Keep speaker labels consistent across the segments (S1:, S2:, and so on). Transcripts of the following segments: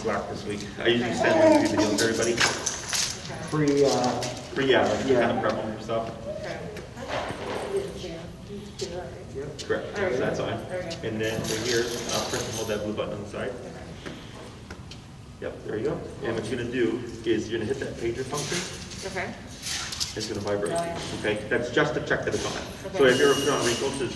S1: slack this week. I usually send one to the deal to everybody.
S2: Free,
S1: Yeah, like
S2: Yeah.
S1: kind of prep them for stuff.
S3: Okay.
S1: Correct, so that's fine. And then right here, press and hold that blue button on the side. Yep, there you go. And what you're gonna do is you're gonna hit that pager function.
S3: Okay.
S1: It's gonna vibrate.
S3: Oh, yeah.
S1: Okay, that's just to check that it's on.
S3: Okay.
S1: So if you're put on Wrinkles, just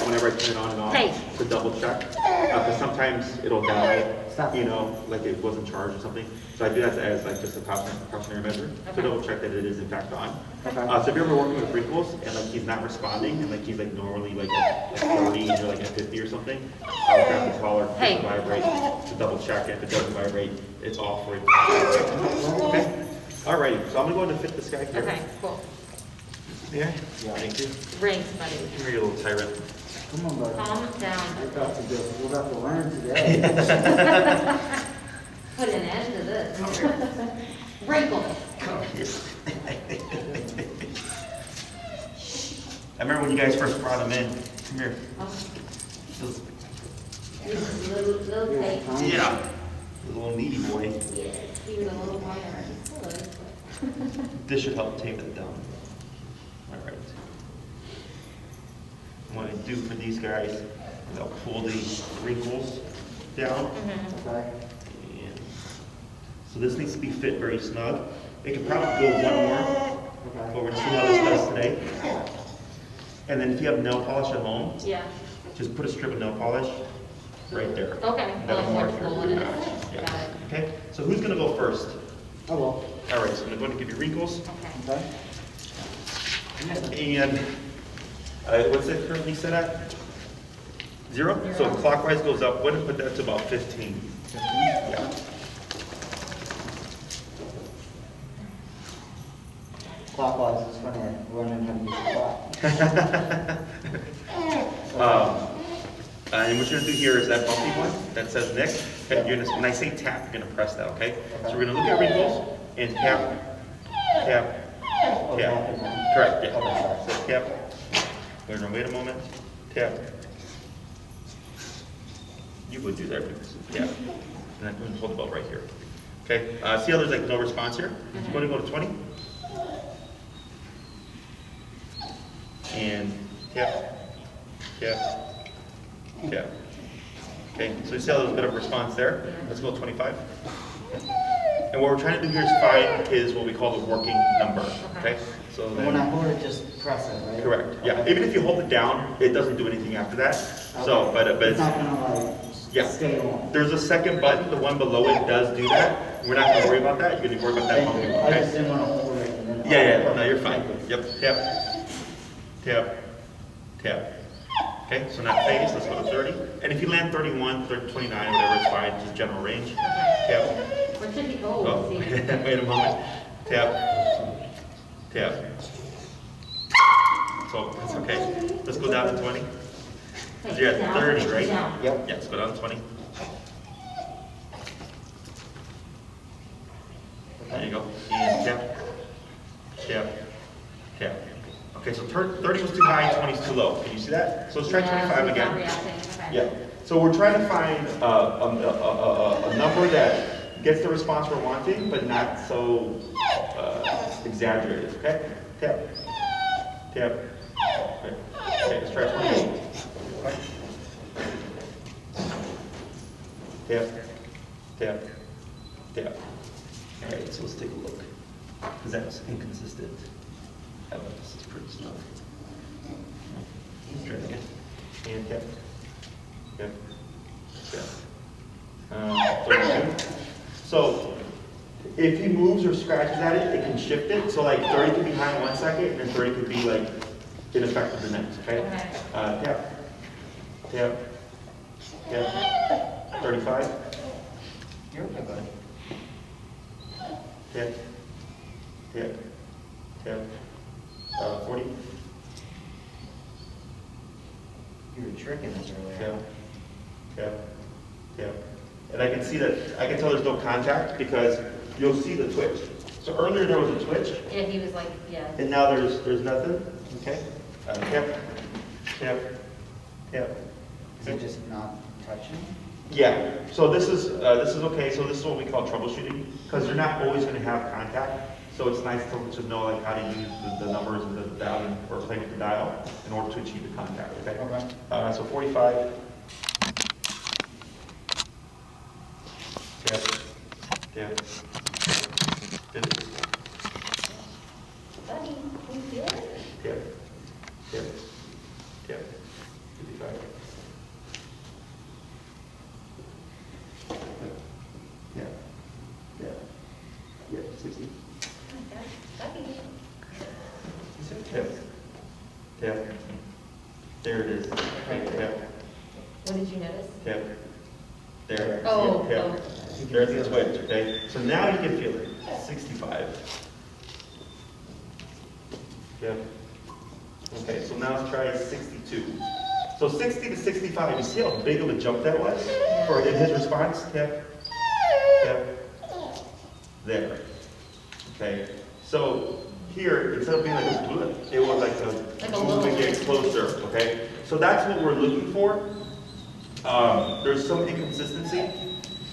S1: whenever I turn it on and off,
S3: Hey.
S1: to double check. Because sometimes it'll die,
S2: Stop.
S1: you know, like it wasn't charged or something. So I do that as like just a precautionary measure to
S3: Okay.
S1: double check that it is in fact on.
S2: Okay.
S1: So if you're ever working with Wrinkles and like he's not responding and like he's like normally like at 30 and you're like at 50 or something, I'll grab the collar,
S3: Hey.
S1: hit the vibrate to double check. If it doesn't vibrate, it's off or it's okay. Alrighty, so I'm gonna go ahead and fit this guy here.
S3: Okay, cool.
S1: Yeah.
S2: Yeah.
S1: Thank you.
S3: Rings, buddy.
S1: Come here, you little tyrant.
S2: come on, buddy.
S3: Calm down.
S2: We'll have to learn today.
S3: Put an end to this. Wrinkles.
S1: I remember when you guys first brought him in. Come here.
S3: Oh. He was a little tight.
S1: Yeah. The little needy boy.
S3: Yeah, he was a little whiner. He still is, but.
S1: This should help tape it down. All right. What I do for these guys is I'll pull the wrinkles down.
S2: Okay.
S1: And so this needs to be fit very snug. It can probably go one more, but we're gonna see how this does today. And then if you have nail polish at home,
S3: Yeah.
S1: just put a strip of nail polish right there.
S3: Okay.
S1: That'll
S3: Like
S1: mark
S3: what's
S1: your
S3: going in it.
S1: Yeah.
S3: Got it.
S1: Okay, so who's gonna go first?
S2: I will.
S1: All right, so I'm going to give you wrinkles.
S3: Okay.
S2: Okay.
S1: And what's it currently set at? 0? So clockwise goes up. Why don't you put that to about 15? Yeah.
S2: Clockwise is funny, we're learning how to use the clock.
S1: And what you're going to do here is that bumpy one that says Nick. Okay, you're gonna, when I say tap, you're going to press that, okay? So we're going to look at wrinkles and tap, tap,
S2: Oh,
S1: tap.
S2: tap it now.
S1: Correct, yeah.
S2: Okay.
S1: So tap. We're going to wait a moment. Tap. You would do that, tap. And then hold the belt right here. Okay, see how there's like no response here? It's going to go to 20. And tap, tap, tap. Okay, so you see how there's a bit of response there? Let's go 25. And what we're trying to do here is find his what we call the working number. Okay, so
S2: And when I
S1: then,
S2: hold it, just press it, right?
S1: correct. Yeah,
S2: Okay.
S1: even if you hold it down, it doesn't do anything after that. So, but
S2: It's
S1: it's,
S2: not gonna like
S1: yeah.
S2: stay on.
S1: There's a second button, the one below it does do that. We're not going to worry about that. You're going to worry about that
S2: Thank
S1: bumpy
S2: you.
S1: one.
S2: I
S1: Okay?
S2: just didn't wanna hold it and then.
S1: Yeah, no, you're fine. Yep, tap, tap, tap. Okay, so now phase, let's go to 30. And if you land 31, 30, 29, whatever, it's fine, just general range. Tap.
S3: What should he
S1: Oh,
S3: go? See.
S1: wait a moment. Tap, tap. So, that's okay. Let's go down to 20.
S3: Hey,
S1: You're at
S3: down,
S1: 30, right?
S3: down.
S2: Yep.
S1: Yeah, let's go down to 20. There you go. And tap, tap, tap. Okay, so 30 was too high, 20 is too low. Can you see that? So let's try
S3: Yeah,
S1: 25
S3: he's not
S1: again.
S3: reacting. Okay.
S1: Yeah. So we're trying to find a number that gets the response we're wanting, but not so exaggerated. Okay? Tap, tap. Okay, let's try 28. Tap, tap, tap. All right, so let's take a look. Because that was inconsistent. Oh, this is pretty slow. Let's try it again. And tap, tap, tap. 32. So if he moves or scratches at it, it can shift it. So like 30 could be high in 1 second, and then 30 could be like ineffective the next. Okay?
S3: Okay.
S1: Tap, tap, tap. 35.
S2: You're okay, buddy.
S1: Tap, tap, tap. 40.
S2: You were tricking us earlier.
S1: Tap, tap, tap. And I can see that, I can tell there's no contact because you'll see the twitch. So earlier there was a twitch,
S3: Yeah, he was like, yeah.
S1: and now there's nothing. Okay? Tap, tap, tap.
S2: Is it just not touching?
S1: Yeah, so this is okay, so this is what we call troubleshooting, because you're not always gonna have contact, so it's nice to know like how to use the numbers and the dial, or play with the dial in order to achieve the contact, okay?
S2: Okay.
S1: So 45. Tap, tap, 50,
S3: Buddy, you feel it?
S1: tap, tap, tap, 55. Yeah, yeah, yeah, 60.
S3: Buddy.
S1: Tap, tap. There it is. Tap,
S3: What did you notice?
S1: tap. There.
S3: Oh,
S1: Tap.
S3: oh.
S1: There's the switch, okay? So now you can feel it. 65. Yep. Okay, so now let's try 62. So 60 to 65, you see how big of a jump that was? For in his response? Tap, tap, there. Okay, so here, instead of being like a blip, it was like
S3: Like
S1: a
S3: a
S1: move
S3: little-
S1: and get closer, okay? So that's what we're looking for. There's some inconsistency.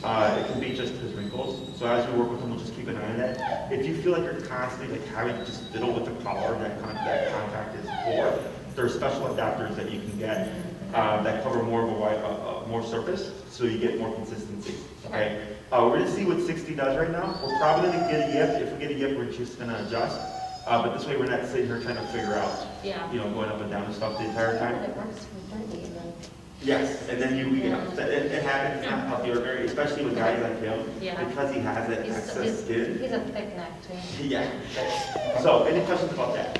S1: It can be just his wrinkles. So as we work with him, we'll just keep an eye on that. If you feel like you're constantly like having to just fiddle with the collar that contact is for, there are special adapters that you can get that cover more of a wide, more surface, so you get more consistency. Okay. We're gonna see what 60 does right now. We're probably gonna get a yip. If we get a yip, we're just gonna adjust. But this way, we're not sitting here trying to figure out,
S3: Yeah.
S1: you know, going up and down and stuff the entire time.
S3: It works completely, then.
S1: Yes, and then it happens, it's not healthy or very, especially with guys like him,
S3: Yeah.
S1: because he has that excess skin.
S3: He's a thick neck too.
S1: Yeah, okay. So, any questions about that?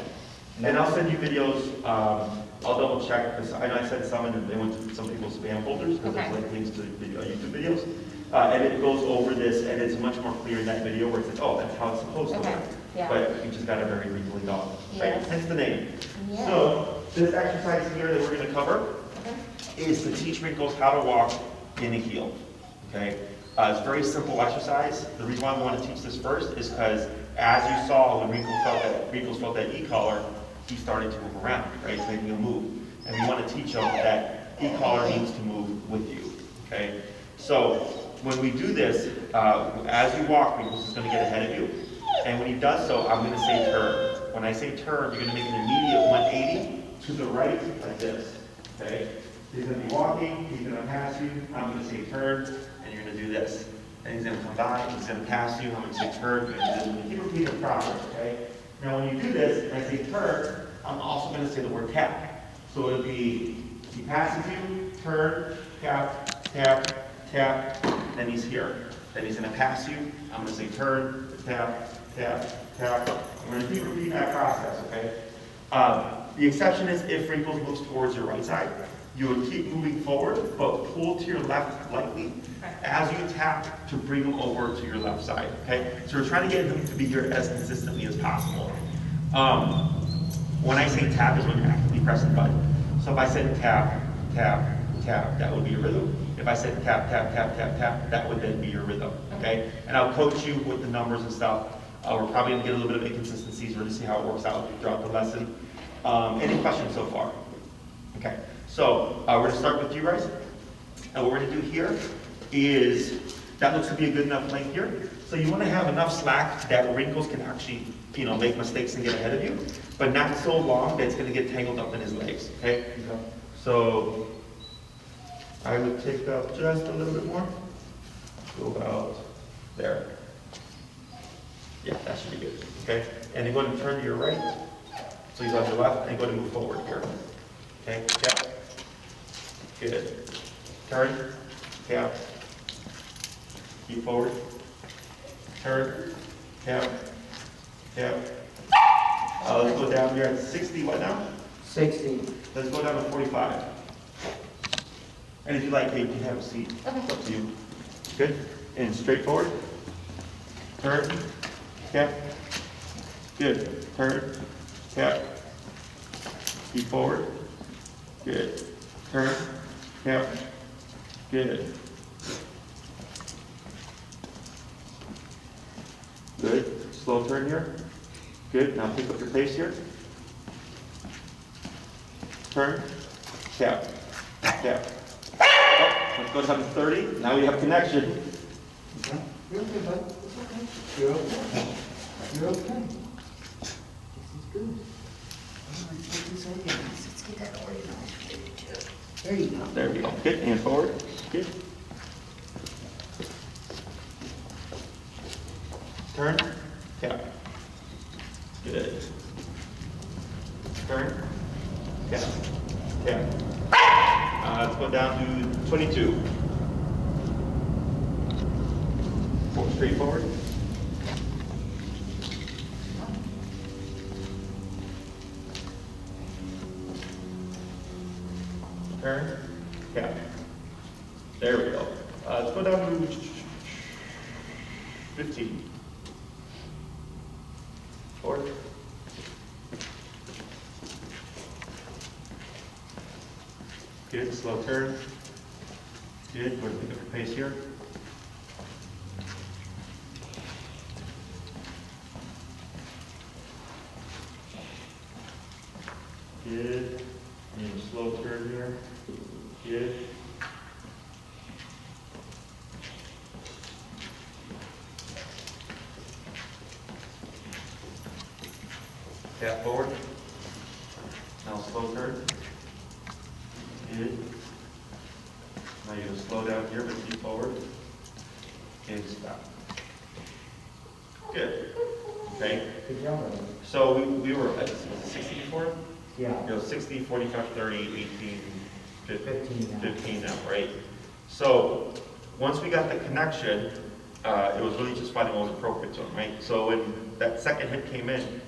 S1: And I'll send you videos, I'll double check, because I know I sent some and they went to some people's spam folders, because
S3: Okay.
S1: there's like links to YouTube videos. And it goes over this, and it's much more clear in that video where it says, oh, that's how it's supposed to
S3: Okay,
S1: work.
S3: yeah.
S1: But you just got a very wrinkly dog, right?
S3: Yes.
S1: Hence the name.
S3: Yes.
S1: So, this exercise here that we're gonna cover
S3: Okay.
S1: is to teach Wrinkles how to walk in a heel, okay? It's a very simple exercise. The reason why we want to teach this first is because as you saw when Wrinkles felt that e-collar, he started to move around, right? It's making a move. And we want to teach him that e-collar needs to move with you, okay? So when we do this, as you walk, Wrinkles is going to get ahead of you. And when he does so, I'm going to say turn. When I say turn, you're going to make an immediate 180 to the right like this, okay? He's going to be walking, he's going to pass you, I'm going to say turn, and you're going to do this. And he's going to come by, he's going to pass you, I'm going to say turn, and keep repeating the process, okay? Now when you do this, and I say turn, I'm also going to say the word tap. So it'll be, he passes you, turn, tap, tap, tap, then he's here. Then he's going to pass you, I'm going to say turn, tap, tap, tap. I'm going to keep repeating that process, okay? The exception is if Wrinkles moves towards your right side. You would keep moving forward, but pull to your left lightly as you tap to bring him over to your left side, okay? So we're trying to get him to be here as consistently as possible. When I say tap is when you're actively pressing the button. So if I said tap, tap, tap, that would be your rhythm. If I said tap, tap, tap, tap, tap, that would then be your rhythm, okay? And I'll coach you with the numbers and stuff. We're probably gonna get a little bit of inconsistencies. We're gonna see how it works out throughout the lesson. Any questions so far? Okay. So we're gonna start with you guys. And what we're gonna do here is, that looks to be a good enough length here. So you wanna have enough slack that Wrinkles can actually, you know, make mistakes and get ahead of you, but not so long that it's gonna get tangled up in his legs, okay? So I would take up just a little bit more. Go about there. Yeah, that should be good, okay? And you're going to turn to your right. So he's on your left, and you're going to move forward here. Okay, tap. Good. Turn, tap. Keep forward. Turn, tap, tap. Let's go down here at 60, what now?
S2: 60.
S1: Let's go down to 45. And if you like, you can have a seat.
S3: Okay.
S1: It's up to you. Good. And straight forward. Turn, tap. Good. Turn, tap. Keep forward. Good. Turn, tap. Good. Good. Slow turn here. Good. Now pick up your pace here. Turn, tap, tap. Up. Let's go to 130. Now we have connection.
S2: Okay. You're okay, bud. It's okay. You're okay. You're okay. This is good. All right, take this out again. Let's get that organized for you, too. There you go.
S1: There we go. Good. Hand forward. Good. Turn. Tap. Good. Turn. Tap. Tap. Let's go down to 22. Straight forward. Turn. Tap. There we go. Let's go down to 15. Forward. Good, slow turn. Good, we're going to pick up the pace here. Good, and a slow turn here. Good. Tap forward. Now slow turn. Good. Now you're going to slow down here, but keep forward. And stop. Good. Okay.
S2: Good job, brother.
S1: So we were at 60 before?
S2: Yeah.
S1: You know, 60, 45, 30, 18,
S2: 15 now.
S1: 15 now, right? So once we got the connection, it was really just finding what was appropriate to him, right? So when that second hit came in,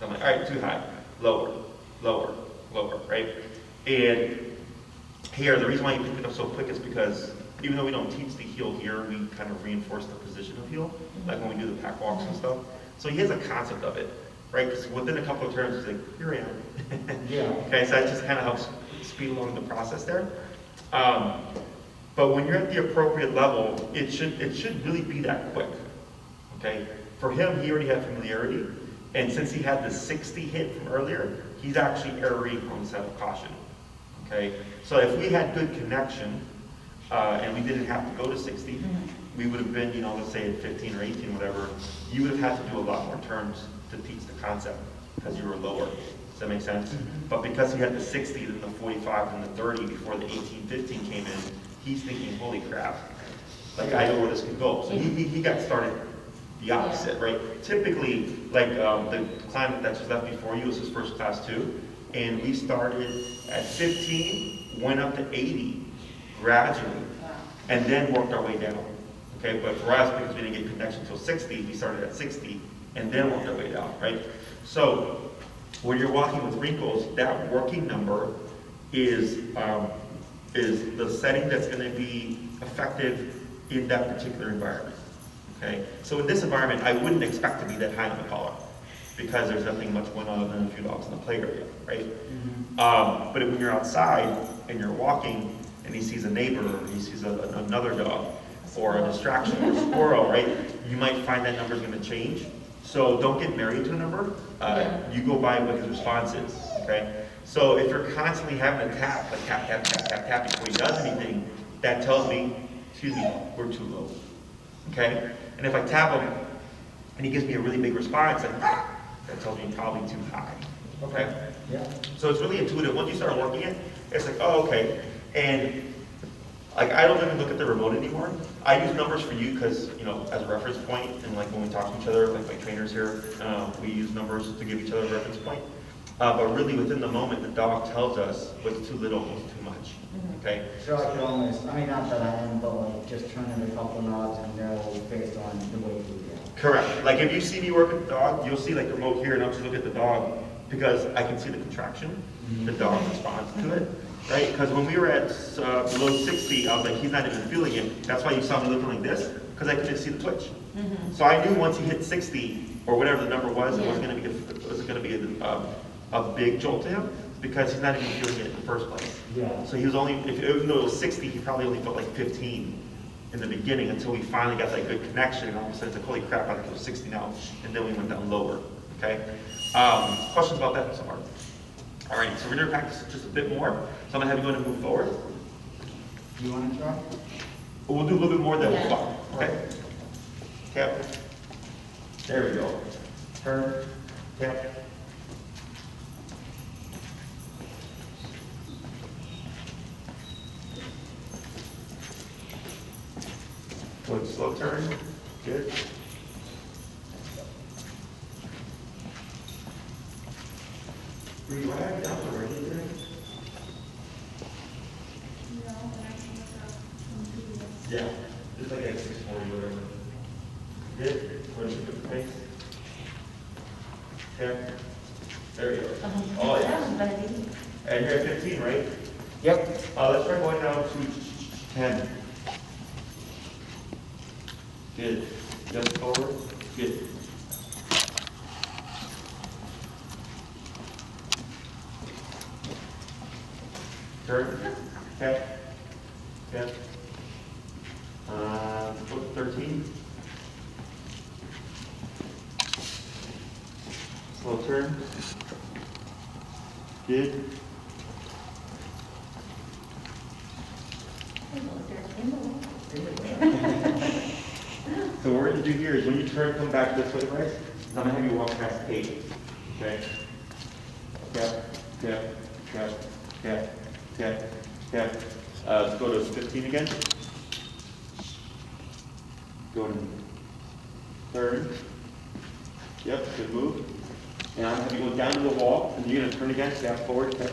S1: I'm like, all right, too high, lower, lower, lower, right? And here, the reason why you pick it up so quick is because even though we don't teach the heel here, we kind of reinforce the position of heel, like when we do the pack walks and stuff. So he has a concept of it, right? Because within a couple of turns, he's like, here I am.
S2: Yeah.
S1: Okay, so that just kind of helps speed along the process there. But when you're at the appropriate level, it should really be that quick, okay? For him, he already had familiarity, and since he had the 60 hit from earlier, he's actually erring on the side of caution, okay? So if we had good connection, and we didn't have to go to 60, we would have been, you know, let's say at 15 or 18, whatever, you would have had to do a lot more turns to teach the concept because you were lower. Does that make sense? But because he had the 60, then the 45, and the 30 before the 18, 15 came in, he's thinking, holy crap, like I know where this can go. So he got started the opposite, right? Typically, like the client that just left before you was his first class too, and we started at 15, went up to 80 gradually, and then worked our way down. Okay, but for us, because we didn't get connection until 60, we started at 60 and then worked our way down, right? So when you're walking with Wrinkles, that working number is the setting that's going to be effective in that particular environment. Okay, so in this environment, I wouldn't expect to be that high on the collar because there's nothing much going on other than a few dogs in the play area, right? But when you're outside and you're walking and he sees a neighbor or he sees another dog or a distraction or a squirrel, right? You might find that number is going to change. So don't get married to a number. You go by what his response is, okay? So if you're constantly having to tap, like tap, tap, tap, tap, tap before he does anything, that tells me, excuse me, we're too low, okay? And if I tap him and he gives me a really big response, like, that tells me probably too high, okay?
S2: Yeah.
S1: So it's really intuitive. Once you start working it, it's like, oh, okay. And like, I don't even look at the remote anymore. I use numbers for you because, you know, as a reference point, and like when we talk to each other, like my trainers here, we use numbers to give each other a reference point. But really within the moment, the dog tells us what's too little, what's too much, okay?
S2: So I could almost, I mean, not that I am, but like just turn in a couple knobs and know based on the way you go.
S1: Correct. Like if you see me work with the dog, you'll see like the remote here, and I'll just look at the dog because I can see the contraction. The dog responds to it. Right? Because when we were at below 60, I was like, he's not even feeling it. That's why you saw me looking like this, because I couldn't see the twitch. So I knew once he hit 60, or whatever the number was, it wasn't going to be a big jolt to him, because he's not even feeling it in the first place.
S2: Yeah.
S1: So he was only, even though it was 60, he probably only felt like 15 in the beginning until we finally got that good connection, and all of a sudden it's like, holy crap, I think it was 60 now, and then we went down lower, okay? Questions about that so far? All right, so we're going to practice just a bit more. So I'm going to have you go ahead and move forward.
S2: You want to try?
S1: We'll do a little bit more, then we'll
S3: Yeah.
S1: stop, okay? Tap. There we go. Turn, tap. Good, slow turn, good. Relax down the right here. Yeah, just like at 640 or whatever. Good, where's the pace? Okay, there you go. Oh, yeah. And you're at 15, right?
S2: Yep.
S1: Let's try going down to 10. Good. Just forward. Good. Turn. Okay. Okay. Go to 13. Slow turn. Good. So what we're going to do here is when you turn, come back this way, right? I'm going to have you walk past 8. Okay? Tap, tap, tap, tap, tap, tap. Let's go to 15 again. Go to turn. Yep, good move. And I'm going to go down to the wall, and you're going to turn again, tap forward, tap,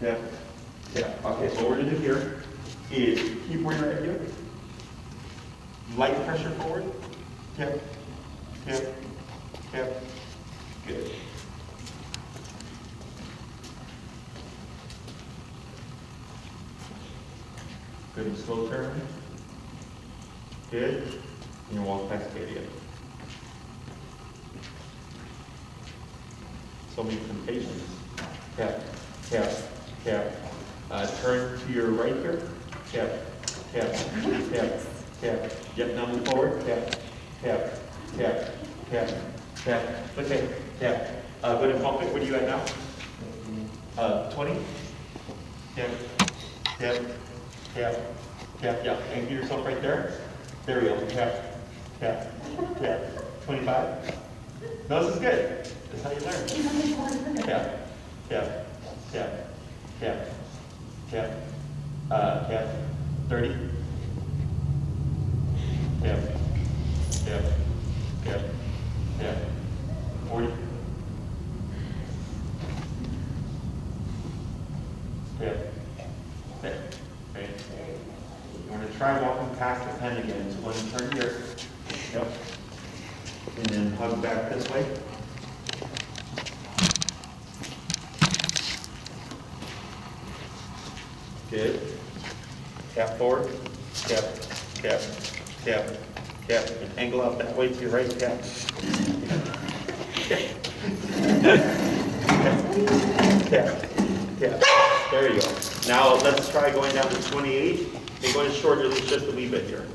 S1: tap, tap. Okay, so what we're going to do here is keep where you're at here. Light pressure forward. Tap, tap, tap. Good. Good and slow turn. Good. And you walk past the again. So many temptations. Tap, tap, tap. Turn to your right here. Tap, tap, tap, tap. Yep, now move forward. Tap, tap, tap, tap, tap. Okay, tap. Go to pump it. What are you at now? 20. Tap, tap, tap, tap. Yeah, anchor yourself right there. There we go. Tap, tap, tap. 25. No, this is good. That's how you learn. Tap, tap, tap, tap, tap, tap. 30. Tap, tap, tap, tap. 40. Tap, there. Okay. You want to try walking past the pen again. So when you turn here, yep. And then hug back this way. Good. Tap forward. Tap, tap, tap, tap. And angle out that way to your right. Tap. Tap, tap. There you go. Now let's try going down to 28 and going shorter just a wee bit here.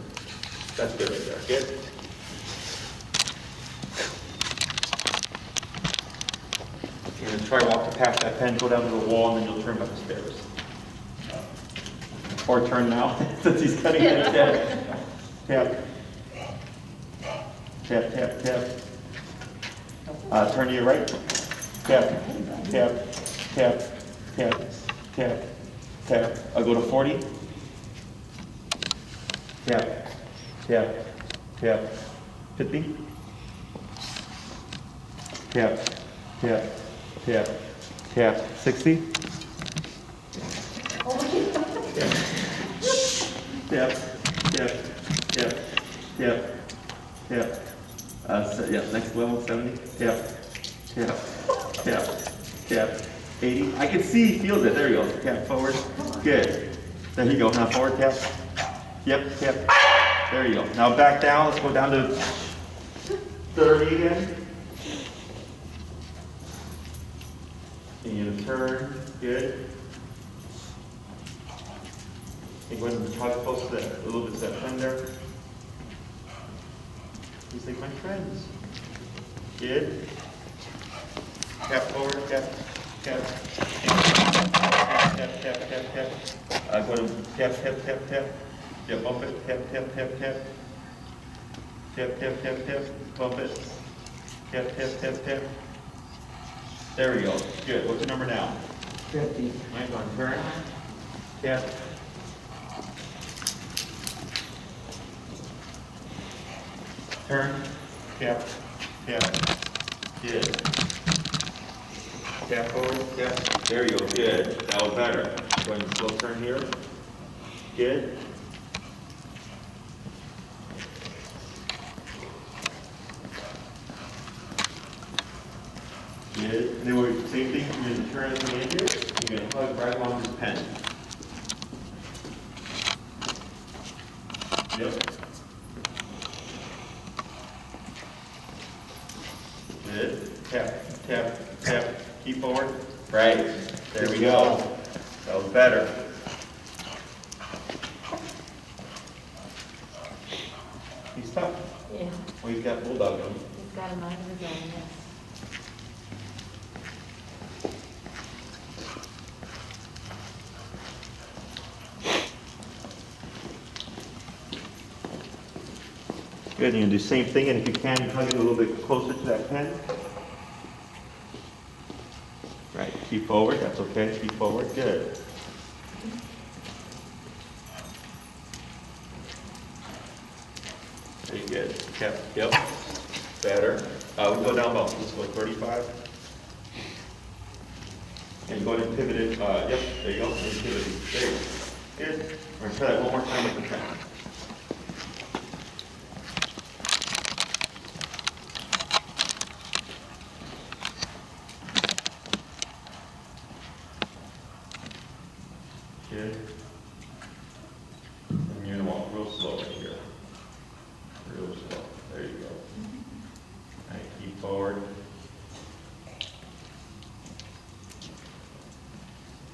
S1: That's good right there. Good. And then try walking past that pen, go down to the wall, and then you'll turn up the stairs. Or turn now, since he's cutting it. Tap, tap, tap, tap, tap. Turn to your right. Tap, tap, tap, tap, tap, tap. I'll go to 40. Tap, tap, tap. 50. Tap, tap, tap, tap. 60. Tap, tap, tap, tap, tap. Yeah, next level, 70. Tap, tap, tap, tap. 80. I can see, feels it. There you go. Tap forward. Good. There you go. Now forward tap. Yep, tap. There you go. Now back down. Let's go down to 30 again. And turn. Good. And go ahead and try to close to that, a little bit to that pen there. He's like my friends. Good. Tap forward, tap, tap. tap, tap, tap, tap. Go to tap, tap, tap, tap. Yeah, bump it, tap, tap, tap, tap. Tap, tap, tap, tap, bump it. Tap, tap, tap, tap. There we go. Good. What's your number now?
S2: 50.
S1: Mine's on turn. Tap. Turn. Tap. Tap. Good. Tap forward. Tap. There you go. Good. That was better. Go ahead and slow turn here. Good. Good. And then we're same thing. You're going to turn at the end here. You're going to hug right along this pen. Yep. Good. Tap, tap, tap. Keep forward. Right. There we go. That was better. He's tough.
S3: Yeah,
S1: Well, he's got bulldog in him.
S3: he's got a mind of his own, yes.
S1: Good, and you do the same thing, and if you can, you hug it a little bit closer to that pen. Right, keep forward, that's okay, keep forward, good. Very good, yep, better. We'll go down about, let's go 35. And go ahead and pivot it, yep, there you go, and pivot it, there you go. Good, we're gonna try that one more time with the pen. Good. And you're gonna walk real slow right here. Real slow. There you go. All right, keep forward.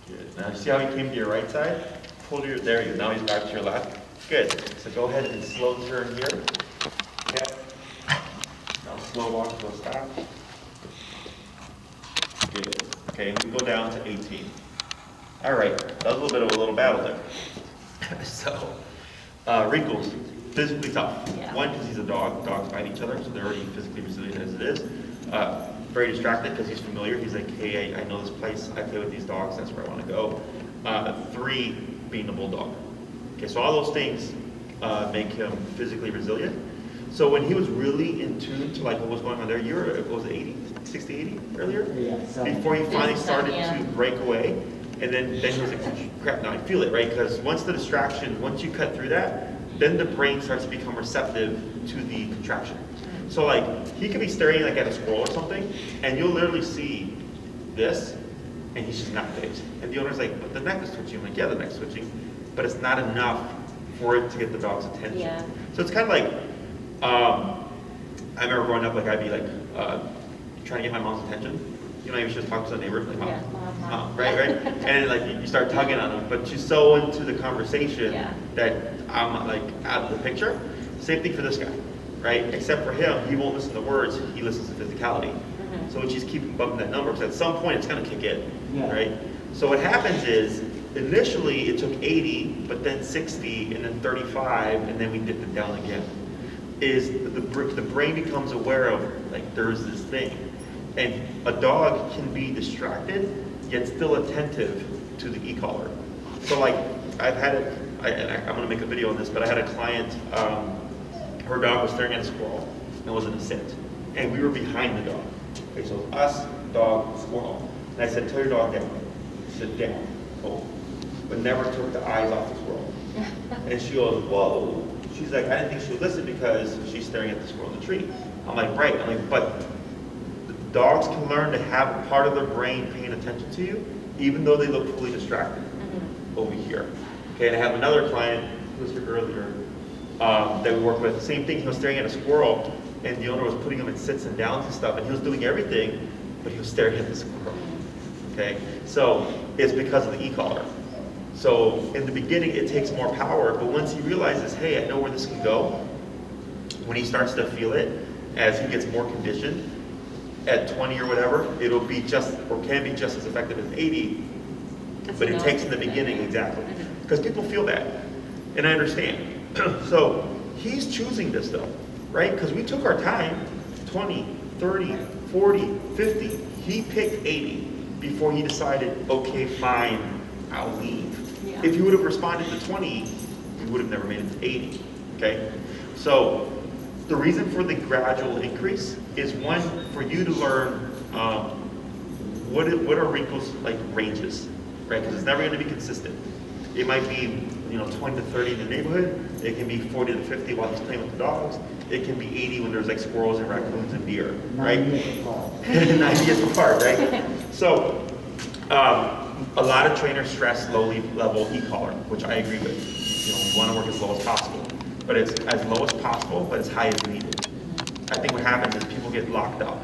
S1: Good. Now see how he came to your right side? Pull your, there you go. Now he's back to your left. Good. So go ahead and slow turn here. Yep. Now slow walk to a stop. Good. Okay, and we go down to 18. All right, that was a little bit of a little battle there. So, Wrinkles, physically tough.
S3: Yeah.
S1: One, because he's a dog. Dogs bite each other, so they're already physically resilient as it is. Very distracted because he's familiar. He's like, hey, I know this place. I play with these dogs. That's where I want to go. 3, being a bulldog. Okay, so all those things make him physically resilient. So when he was really in tune to like what was going on there, you were, what was it, 80, 60, 80 earlier?
S2: Yeah, seven.
S1: Before he finally started
S3: Yeah.
S1: to break away. And then he was like, crap, now I feel it, right? Because once the distraction, once you cut through that, then the brain starts to become receptive to the contraction. So like, he could be staring like at a squirrel or something, and you'll literally see this, and he's just not phased. And the owner's like, but the neck is twitching. I'm like, yeah, the neck's twitching, but it's not enough for it to get the dog's attention.
S3: Yeah.
S1: So it's kind of like, I remember growing up, like I'd be like, trying to get my mom's attention. You know, maybe she was talking to the neighbor, like, mom,
S3: Yeah, mom.
S1: right? And then, like, you start tugging on them, but she's so into the conversation
S3: Yeah.
S1: that I'm, like, out of the picture. Same thing for this guy, right? Except for him, he won't listen to words, he listens to physicality. So we just keep bumping that number, because at some point, it's going to kick in,
S2: Yeah.
S1: right? So what happens is, initially, it took 80, but then 60, and then 35, and then we dipped it down again. Is the brain becomes aware of, like, there's this thing. And a dog can be distracted, yet still attentive to the e-collar. So like, I've had it, I'm gonna make a video on this, but I had a client, her dog was staring at a squirrel and was in a sit. And we were behind the dog. Okay, so us, dog, squirrel. And I said, tell your dog down, sit down, oh. But never took the eyes off the squirrel. And she goes, whoa. She's like, I didn't think she would listen because she's staring at the squirrel in the tree. I'm like, right, I'm like, but dogs can learn to have a part of their brain paying attention to you, even though they look fully distracted over here. Okay, and I have another client who was here earlier that we work with. Same thing, he was staring at a squirrel, and the owner was putting him in sits and downs and stuff, and he was doing everything, but he was staring at the squirrel. Okay, so it's because of the e-collar. So in the beginning, it takes more power, but once he realizes, hey, I know where this can go, when he starts to feel it, as he gets more conditioned, at 20 or whatever, it'll be just, or can be just as effective as 80, But it takes in the beginning, exactly. Because people feel that. And I understand. So he's choosing this though, right? Because we took our time, 20, 30, 40, 50. He picked 80 before he decided, okay, fine, I'll leave.
S3: Yeah.
S1: If he would have responded to 20, we would have never made it to 80, okay? So the reason for the gradual increase is one, for you to learn what are Wrinkles like ranges, right? Because it's never going to be consistent. It might be 20 to 30 in the neighborhood. It can be 40 to 50 while he's playing with the dogs. It can be 80 when there's like squirrels and raccoons and deer, right? 90 years apart, right? So a lot of trainers stress low level e-collar, which I agree with. We want to work as low as possible, but it's as low as possible, but as high as needed. I think what happens is people get locked up.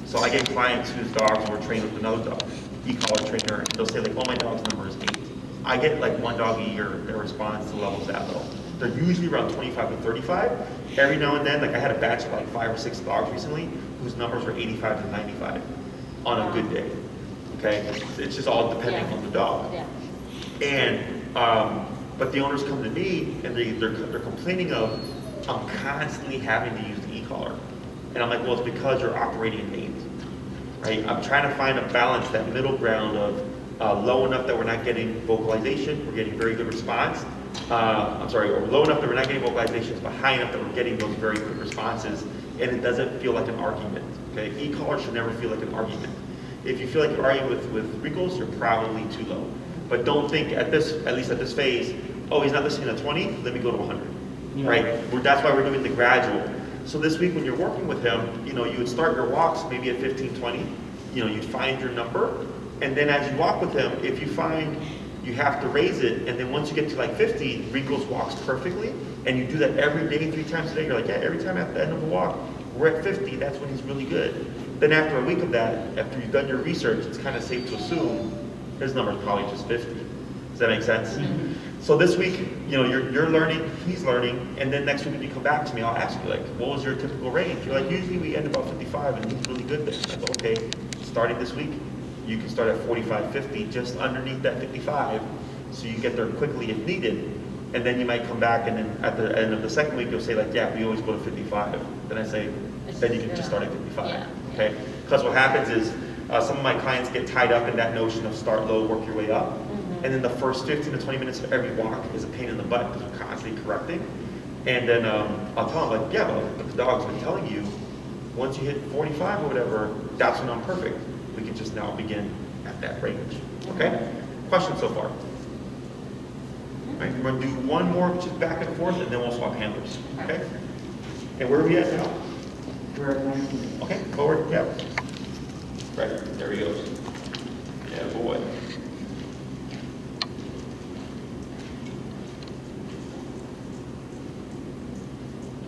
S1: So I get clients whose dogs were trained with another dog, e-collar trainer, and they'll say like, oh, my dog's number is 8. I get like 1 dog a year that responds to levels that low. They're usually around 25 to 35. Every now and then, like I had a batch of like 5 or 6 dogs recently whose numbers were 85 to 95 on a good day. Okay, it's just all depending on the dog.
S3: Yeah.
S1: And but the owners come to me and they're complaining of, I'm constantly having to use the e-collar, and I'm like, well, it's because you're operating in 8, right? I'm trying to find a balance, that middle ground of low enough that we're not getting vocalization, we're getting very good response. Or low enough that we're not getting vocalizations, but high enough that we're getting those very quick responses, and it doesn't feel like an argument. Okay, e-collar should never feel like an argument. If you feel like you're arguing with Wrinkles, you're probably too low. But don't think at least at this phase, oh, he's not listening to 20, let me go to 100, right? That's why we're doing the gradual. So this week when you're working with him, you would start your walks maybe at 15, 20. You'd find your number, and then as you walk with him, if you find you have to raise it, and then once you get to like 50, Wrinkles walks perfectly, and you do that every day, 3 times a day, you're like, yeah, every time at the end of a walk, we're at 50, that's when he's really good. Then after a week of that, after you've done your research, it's kind of safe to assume his number is probably just 50. Does that make sense? Mm-hmm. So this week, you're learning, he's learning, and then next week when you come back to me, I'll ask you like, what was your typical range? You're like, usually we end about 55, and he's really good there. Like, okay, starting this week, you can start at 45, 50, just underneath that 55, so you get there quickly if needed. And then you might come back, and then at the end of the second week, you'll say like, yeah, we always go to 55. Then I say, then you can just start at 55. Yeah. Okay? Because what happens is some of my clients get tied up in that notion of start low, work your way up. Mm-hmm. And then the first 15 to 20 minutes of every walk is a pain in the butt because we're constantly correcting. And then I'll tell them like, yeah, but the dog's been telling you, once you hit 45 or whatever, that's when I'm perfect. We can just now begin at that range. Okay? Questions so far? All right, we're going to do one more, which is back and forth, and then we'll swap handlers. Okay? And where are we at now?
S2: We're at 19.
S1: Okay, forward, yep. Right, there he goes. Yeah, boy.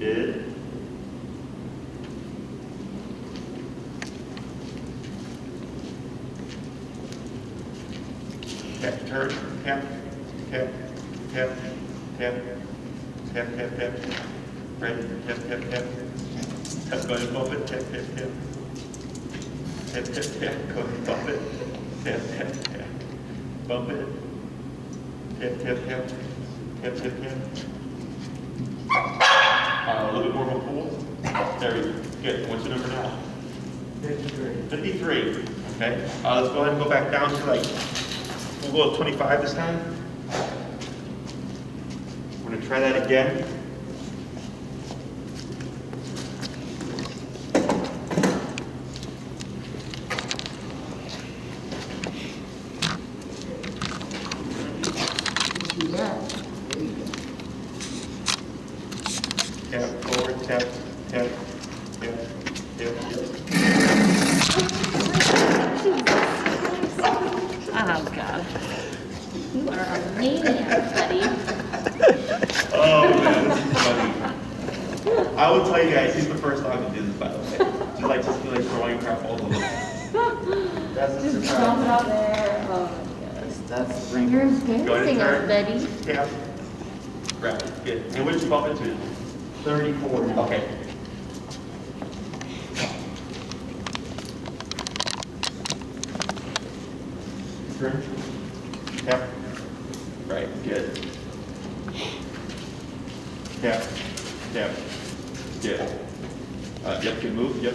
S1: Good. Tap, turn, tap, tap, tap, tap, tap, tap, tap. Right, tap, tap, tap. That's going to bump it, tap, tap, tap. Tap, tap, tap, go ahead, bump it. Tap, tap, tap. Bump it. Tap, tap, tap. Tap, tap, tap. A little bit more of a pull. There we go. Good. What's your number now?
S2: 53.
S1: 53. Okay. Let's go ahead and go back down to like, we'll go with 25 this time. We're going to try that again. Tap, forward, tap, tap, tap, tap, tap.
S3: Oh, God. You are a maniac, buddy.
S1: Oh, man, this is funny. I will tell you guys, he's the first dog to do this, by the way. Just feel like throwing crap all over. That's a
S3: Just
S1: surprise.
S3: jump out there. Oh, my gosh.
S2: That's
S3: You're
S2: Wrinkles.
S3: embarrassing us, buddy.
S1: Tap. Right, good. And what did you bump into?
S2: 34.
S1: Okay. Turn. Right, good. Tap, tap, good. Yep, good move, yep.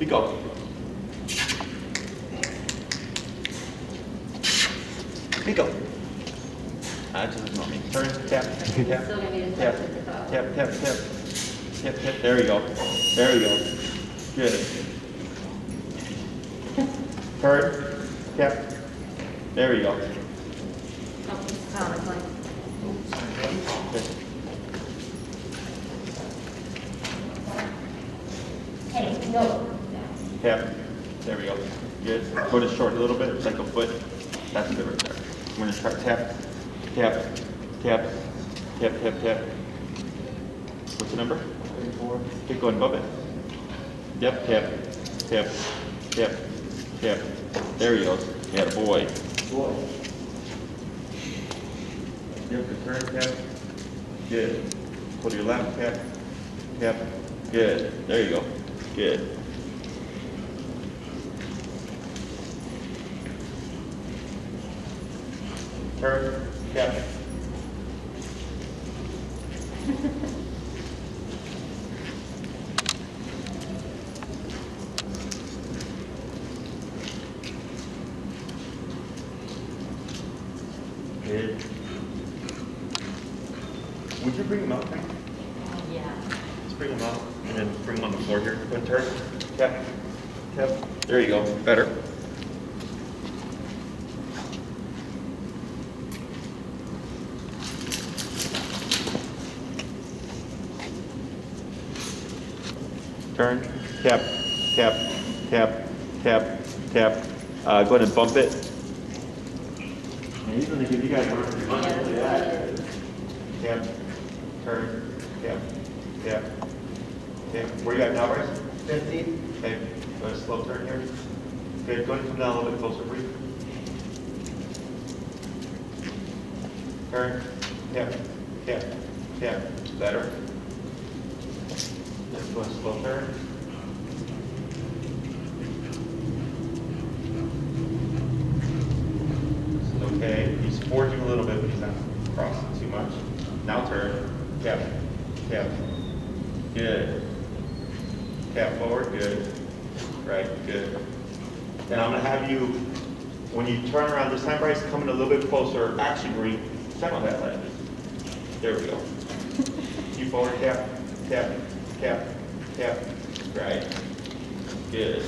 S1: Go. Go. Just ignore me. Turn, tap, tap,
S3: Still gonna be a
S1: tap, tap, tap, tap, tap, tap. There you go. There you go. Good. Turn, tap. There you go.
S3: Oh, it's like.
S1: Good.
S3: Hey, no.
S1: Tap. There we go. Good. Foot is short a little bit. It's like a foot. That's good right there. We're going to try tap, tap, tap, tap, tap, tap. What's the number? 34. Keep going above it. Yep, tap, tap, tap, tap. There he goes. Yeah, boy. Boy. Yep, the turn, tap. Good. Go to your left, tap, tap. Good. There you go. Good. Turn, tap. Good. Would you bring them out, Frank?
S3: Yeah.
S1: Let's bring them out and then bring them on the floor here. Go and turn. Tap. Tap. There you go. Better. Turn, tap, tap, tap, tap, tap. Go ahead and bump it. And he's going to give you guys work to do that. Tap, turn, tap, tap, tap. Where you at now, Bryce? 50. Okay, go ahead, slow turn here. Good, go ahead and come down a little bit closer, breathe. Turn, tap, tap, tap. Better. Let's go and slow turn. This is okay. He's forging a little bit, but he's not crossing too much. Now turn. Tap. Tap. Good. Tap forward. Good. Right. Good. And I'm going to have you, when you turn around this time, Bryce, come in a little bit closer. Actually, Bree, check on that leg. There we go. You forward. Tap. Tap. Tap, tap, right, good,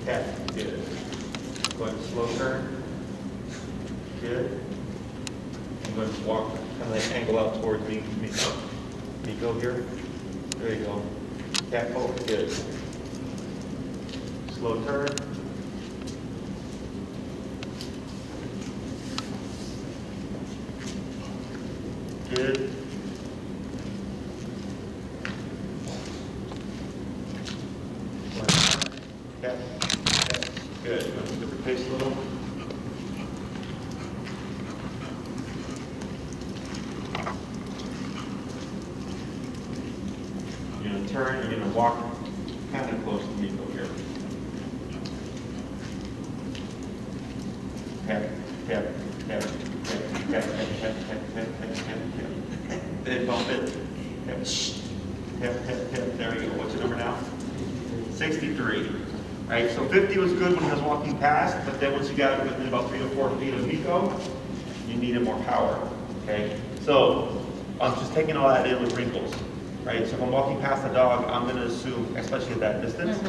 S1: tap, good. Go ahead and slow turn, good. I'm going to walk, kind of like angle out towards me. Go here, there you go. Tap forward, good. Slow turn. Good. Tap, tap. Good. You want to flip your pace a little? You're going to turn, you're going to walk kind of close to me over here. Tap, tap, tap, tap, tap, tap, tap, tap, tap, tap, tap. Then bump it. Tap, tap, tap, tap. There we go. What's your number now? 63. Right, so 50 was good when he was walking past, but then once you got within about 3 to 4 feet of Nico, you needed more power. Okay, so I'm just taking all that in with Wrinkles. Right, so if I'm walking past a dog, I'm going to assume, especially at that distance,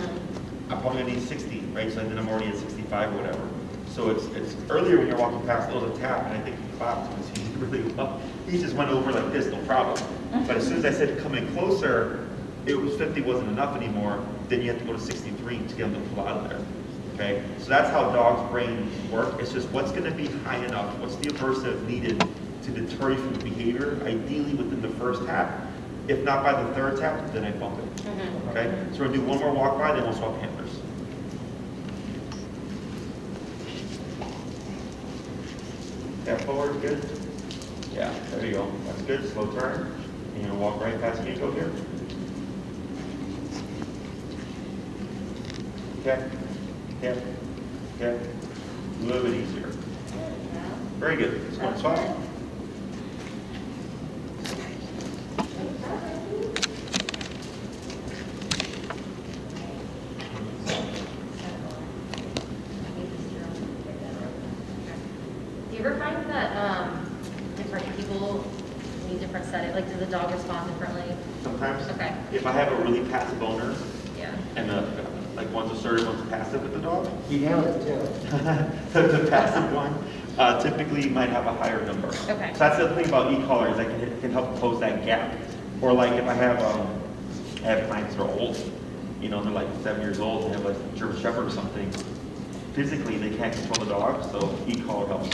S1: I'm probably going to need 60. Right, so then I'm already at 65 or whatever. So it's earlier when you're walking past, there was a tap, and I think he clapped because he did really well. He just went over like this, no problem. But as soon as I said come in closer, it was 50 wasn't enough anymore. Then you have to go to 63 to get them to pull out of there. Okay, so that's how dogs' brains work. It's just what's going to be high enough. What's the aversive needed to deter you from the behavior? Ideally within the first tap. If not by the third tap, then I bump it. Okay, so we're going to do one more walk by, then we'll swap handlers. Tap forward, good. Yeah, there you go. That's good. Slow turn. And you're gonna walk right past Miko here. Tap, tap, tap. A little bit easier. Very good. Let's go to swap.
S3: Do you ever find that different people need different settings? Like, does the dog respond differently?
S1: Sometimes,
S3: Okay.
S1: if I have a really passive owner,
S3: Yeah.
S1: and like one's assertive, one's passive with the dog,
S2: Yeah,
S1: the passive one typically might have a higher number.
S3: Okay.
S1: So that's the other thing about e-collars, that can help close that gap. Or like if I have clients that are old, you know, they're like 7 years old, and have like a German Shepherd or something, physically they can't control the dog, so e-collar helps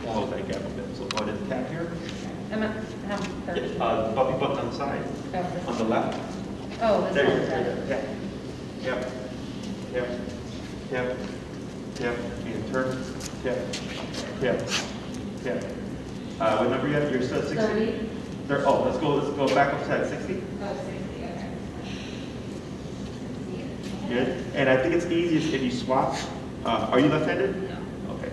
S1: close that gap a bit. So go ahead and tap here.
S3: I'm at,
S1: The puppy button on the side, on the left.
S3: Oh, this
S1: There you
S3: one's
S1: go.
S3: dead.
S1: Yep. Yep. Yep. Yep. And turn. Yep. Yep. Yep. What number you have? You're still at 60?
S3: 30.
S1: Oh, let's go back up to that 60.
S3: Oh, 60, okay.
S1: Good. And I think it's easiest if you swap. Are you left-handed?
S3: No.
S1: Okay.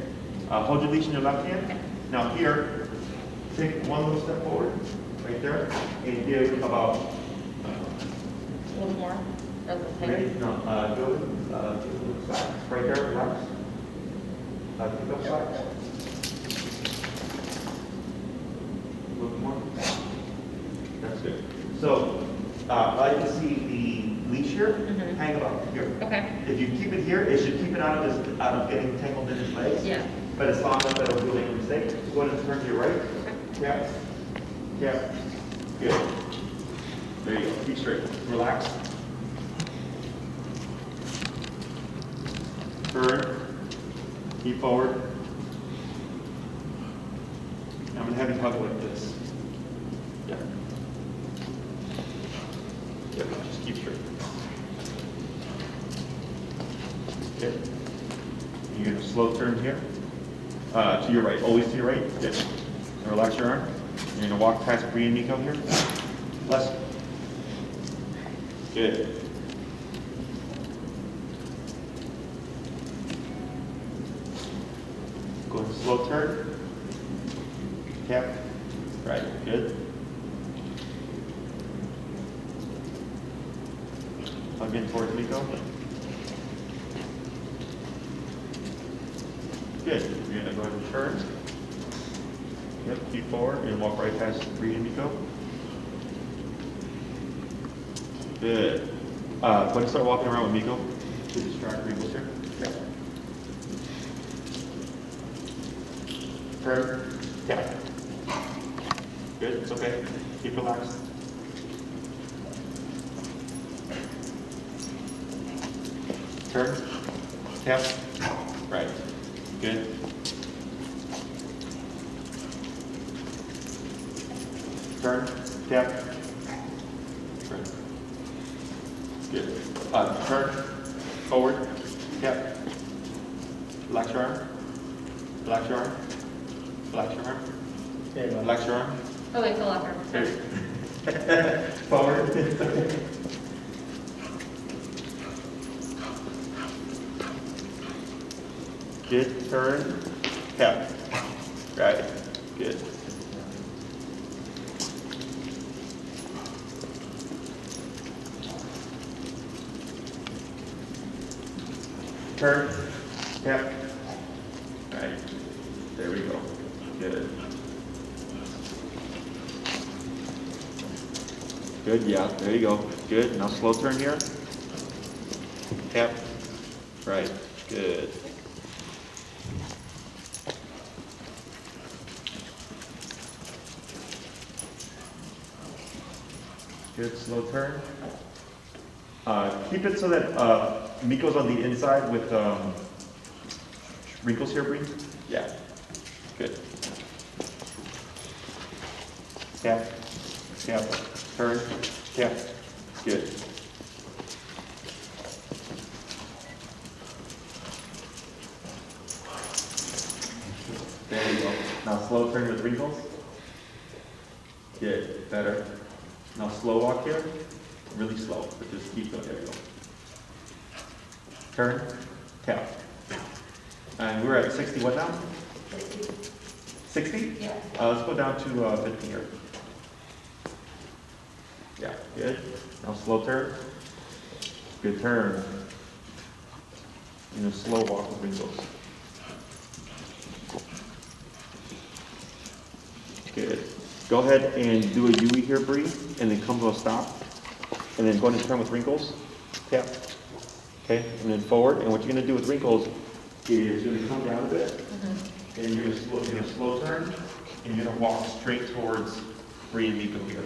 S1: Hold your leash in your left hand.
S3: Okay.
S1: Now here, take one little step forward, right there, and give about.
S3: A little more? Or a little
S1: Ready?
S3: tighter?
S1: No, go slack. Right there, relax. Pick up slack. A little more. That's good. So, I like to see the leash here
S3: Mhm.
S1: hang about here.
S3: Okay.
S1: If you keep it here, it should keep it out of getting tangled in his legs.
S3: Yeah.
S1: But it's long enough that it'll do any mistake. So go ahead and turn to your right. Tap. Tap. Good. There you go. Keep straight. Relax. Turn. Keep forward. I'm going to have you hug like this. Yeah. Yep. Just keep straight. Good. You're going to slow turn here. To your right. Always to your right. Good. And relax your arm. You're going to walk past Bree and Nico here. Less. Good. Go ahead, slow turn. Tap. Right, good. Plug in towards Nico. Good. You're gonna go ahead and turn. Yep, keep forward and walk right past Bree and Nico. Good. Go ahead and start walking around with Miko to distract Wrinkles here. Okay. Turn. Tap. Good. It's okay. Keep relaxed. Turn. Tap. Right. Good. Turn. Tap. Right. Good. Turn. Forward. Tap. Relax your arm. Relax your arm. Relax your arm. Relax your arm.
S3: Oh, wait, go locker.
S1: There. Forward. Good. Turn. Tap. Right. Good. Turn. Tap. Right. There we go. Good. Good, yeah, there you go. Good. Now slow turn here. Tap. Right. Good. Good, slow turn. Keep it so that Miko's on the inside with Wrinkles here, Bree. Yeah. Good. Tap. Tap. Turn. Tap. Good. There you go. Now slow turn with wrinkles. Good, better. Now slow walk here. Really slow, but just keep going. There you go. Turn, tap. And we're at 60 what now? 60?
S3: Yeah.
S1: Let's go down to 50 here. Yeah, good. Now slow turn. Good turn. And a slow walk with wrinkles. Good. Go ahead and do a UE here, Bree, and then come to a stop. And then go ahead and turn with wrinkles. Tap. Okay, and then forward. And what you're going to do with wrinkles is you're going to come down a bit, and you're going to slow turn, and you're going to walk straight towards Bree and Miko here.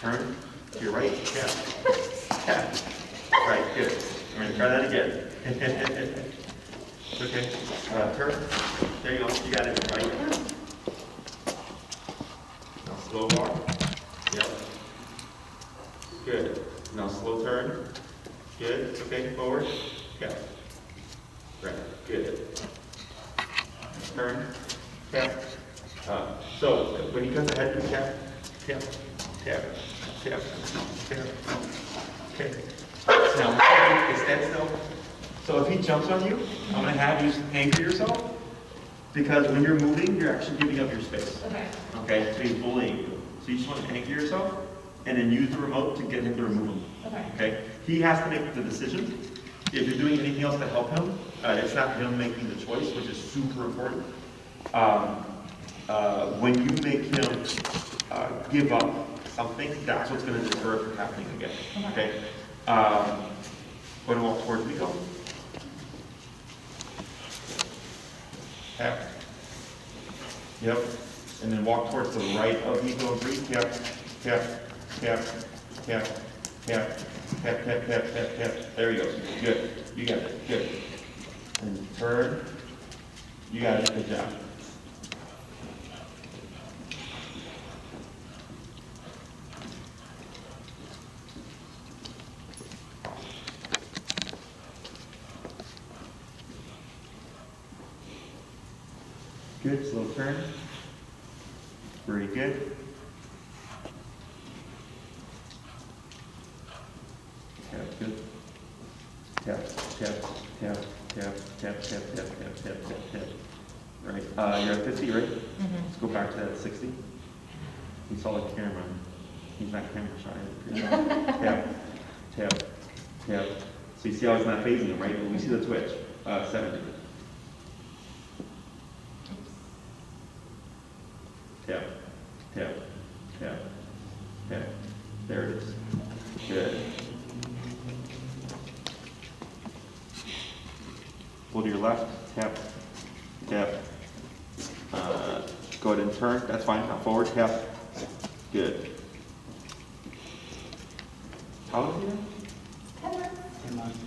S1: Turn to your right, tap, tap. Right, good. We're going to try that again. Okay, turn. There you go, you got it, right? Now slow walk. Yep. Good. Now slow turn. Good. Okay, forward. Yeah. Right, good. Turn. Tap. So when he comes ahead, tap, tap, tap, tap, tap. Okay. Now, stand still. So if he jumps on you, I'm going to have you anchor yourself, because when you're moving, you're actually giving up your space.
S3: Okay.
S1: Okay, so he's bullying you. So you just want to anchor yourself, and then use the remote to get him to remove him.
S3: Okay.
S1: Okay? He has to make the decision. If you're doing anything else to help him, it's not him making the choice, which is super important. When you make him give up something, that's what's going to deter it from happening again. Okay? Go to walk towards me, go. Tap. Yep. And then walk towards the right of Miko and breathe. Tap, tap, tap, tap, tap, tap, tap, tap, tap, tap. There you go. Good. You got it. Good. And turn. You got it. Good job. Good, slow turn. Very good. Tap, good. Tap, tap, tap, tap, tap, tap, tap, tap, tap, tap, tap. Right. You're at 50, right? Let's go back to that 60. He saw the camera. He's not camera shy. Tap, tap, tap. So you see how it's not phasing him, right? When we see the twitch. 70. Tap, tap, tap, tap. There it is. Good. Pull to your left. Tap, tap. Go ahead and turn. That's fine. Now forward. Tap. Good. How old are you?
S2: 10 months.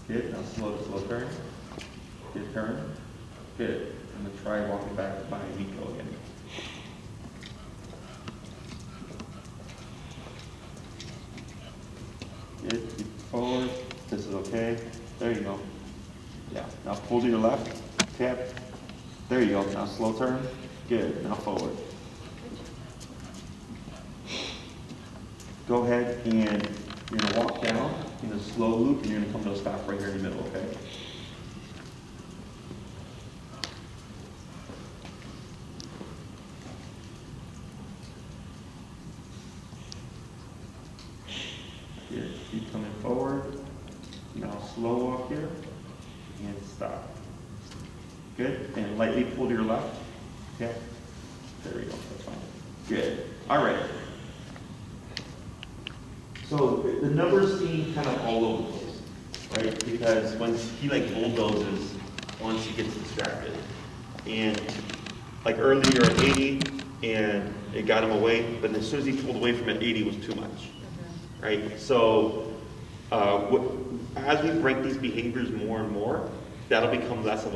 S1: Good. Now slow turn. Good turn. Good. I'm going to try walking back by Miko again. Good. Keep forward. This is okay. There you go. Yeah. Now pull to your left. Tap. There you go. Now slow turn. Good. Now forward. Go ahead and you're going to walk down in a slow loop, and you're going to come to a stop right here in the middle, okay? Good. Keep coming forward. Now slow walk here, and stop. Good. And lightly pull to your left. Okay. There we go. That's fine. Good. All right. So the numbers seem kind of all over the place, right? Because when he like bulldozes once he gets distracted. And like earlier at 80, and it got him away, but as soon as he pulled away from it, 80 was too much, right? So as we break these behaviors more and more, that'll become less of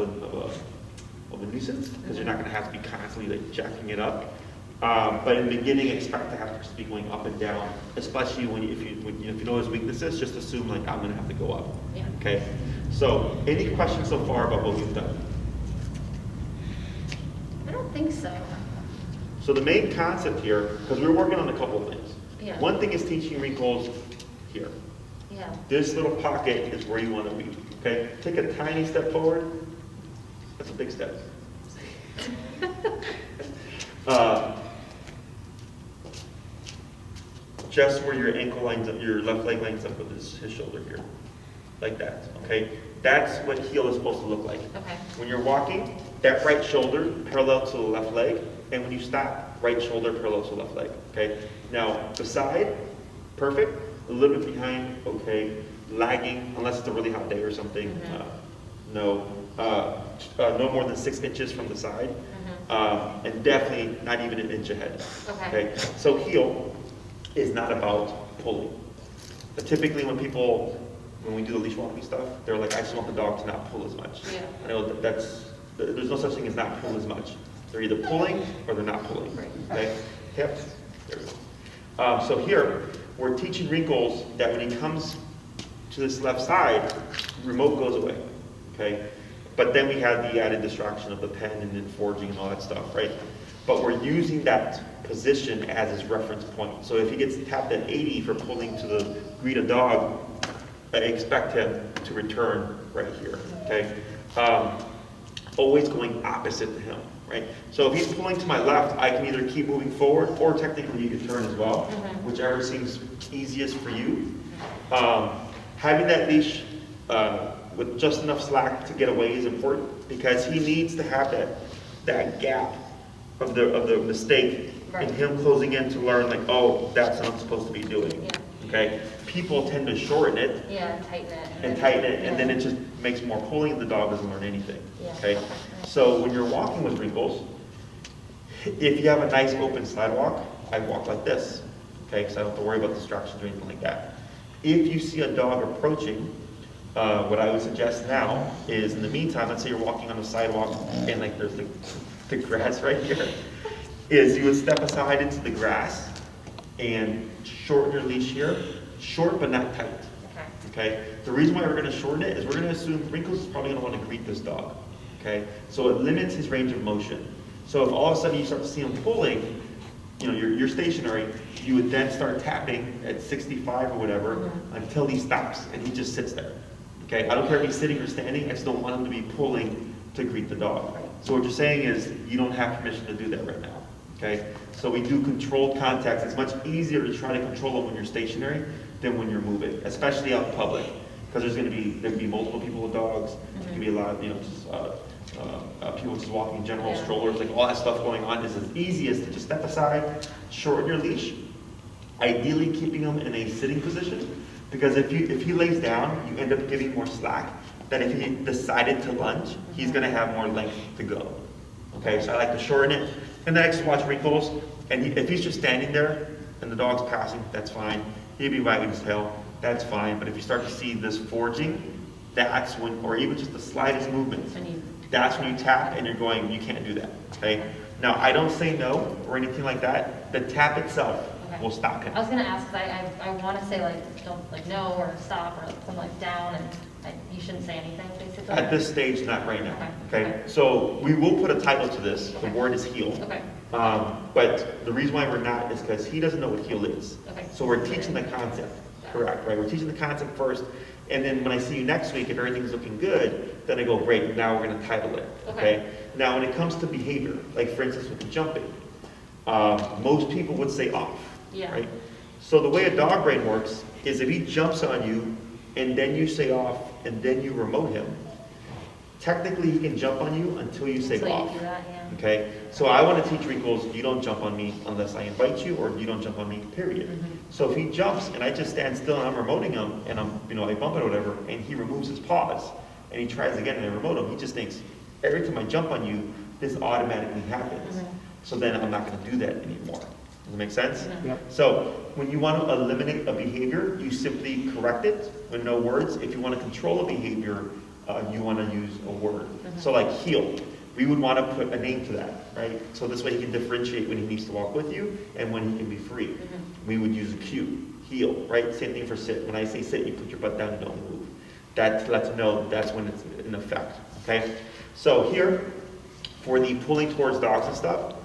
S1: of a nuisance, because you're not going to have to be constantly like jacking it up. But in the beginning, expect to have to be going up and down, especially if you know his weaknesses. Just assume like I'm going to have to go up.
S3: Yeah.
S1: Okay. So, any questions so far about what we've done?
S3: I don't think so.
S1: So the main concept here, because we're working on a couple of things.
S3: Yeah.
S1: One thing is teaching Wrinkles here.
S3: Yeah.
S1: This little pocket is where you want to be. Okay. Take a tiny step forward. That's a big step. Just where your ankle lines up, your left leg lines up with his shoulder here. Like that, okay? That's what heel is supposed to look like.
S3: Okay.
S1: When you're walking, that right shoulder parallel to the left leg, and when you stop, right shoulder parallel to the left leg, okay? Now, the side, perfect. A little bit behind, okay. Lagging, unless it's a really hot day or something, no. No more than 6 inches from the side, and definitely not even an inch ahead.
S3: Okay.
S1: So heel is not about pulling. But typically when we do the leash walking stuff, they're like, I just want the dog to not pull as much.
S3: Yeah.
S1: I know there's no such thing as not pull as much. They're either pulling or they're not pulling.
S3: Right.
S1: Okay? Yep. There we go. So here, we're teaching Wrinkles that when he comes to this left side, remote goes away. Okay? But then we have the added distraction of the pen and then forging and all that stuff, right? But we're using that position as his reference point. So if he gets tapped at 80 for pulling to greet a dog, I expect him to return right here, okay? Always going opposite to him, right? So if he's pulling to my left, I can either keep moving forward, or technically you can turn as well, whichever seems easiest for you. Having that leash with just enough slack to get away is important, because he needs to have that gap of the mistake and him closing in to learn, like, oh, that's what I'm supposed to be doing.
S3: Yeah.
S1: Okay? People tend to shorten it.
S3: Yeah, and tighten it.
S1: And then it just makes more pulling, and the dog doesn't learn anything.
S3: Yeah.
S1: Okay? So when you're walking with Wrinkles, if you have a nice open sidewalk, I walk like this. Okay? Because I don't have to worry about distractions or anything like that. If you see a dog approaching, what I would suggest now is, in the meantime, let's say you're walking on a sidewalk and like there's the grass right here, is you would step aside into the grass and shorten your leash here. Short but not tight. Okay? The reason why we're going to shorten it is we're going to assume Wrinkles is probably going to want to greet this dog. Okay? So it limits his range of motion. So if all of a sudden you start to see him pulling, you know, you're stationary, you would then start tapping at 65 or whatever until he stops and he just sits there. Okay? I don't care if he's sitting or standing, I just don't want him to be pulling to greet the dog. So what you're saying is you don't have permission to do that right now. Okay? So we do controlled contacts. It's much easier to try to control them when you're stationary than when you're moving, especially out in public, because there can be multiple people with dogs. There can be a lot of people just walking, general strollers, like all that stuff going on. It's as easy as to just step aside, shorten your leash, ideally keeping him in a sitting position, because if he lays down, you end up giving more slack than if he decided to lunge. He's going to have more length to go. Okay, so I like to shorten it, and then I just watch Wrinkles, and if he's just standing there and the dog's passing, that's fine. He'd be wagging his tail, that's fine. But if you start to see this forging, that's when, or even just the slightest movement, that's when you tap and you're going, you can't do that, okay? Now, I don't say no or anything like that. The tap itself will stop him.
S3: I was going to ask, because I want to say, like, don't, like, no, or stop, or something like down, and you shouldn't say anything, basically?
S1: At this stage, not right now,
S3: Okay.
S1: okay? So we will put a title to this. The word is heel.
S3: Okay.
S1: But the reason why we're not is because he doesn't know what heel is.
S3: Okay.
S1: So we're teaching the concept, correct, right? We're teaching the concept first, and then when I see you next week, if everything's looking good, then I go, great, now we're going to title it, okay? Now, when it comes to behavior, like for instance with the jumping, most people would say off, right? So the way a dog brain works is if he jumps on you, and then you say off, and then you remote him, technically he can jump on you until you say off.
S3: You do that,
S1: Okay, so I want to teach Wrinkles, you don't jump on me unless I invite you, or you don't jump on me, period. So if he jumps and I just stand still and I'm remoting him, and I bump it or whatever, and he removes his paws, and he tries again and I remote him, he just thinks, every time I jump on you, this automatically happens. So then I'm not going to do that anymore. Does that make sense?
S2: Yep.
S1: So when you want to eliminate a behavior, you simply correct it with no words. If you want to control a behavior, you want to use a word. So like heel. we would want to put a name to that, right? So this way he can differentiate when he needs to walk with you and when he can be free. We would use a cue, heel, right? Same thing for sit. When I say sit, you put your butt down and don't move. That lets him know that's when it's in effect, okay? So here, for the pulling towards dogs and stuff,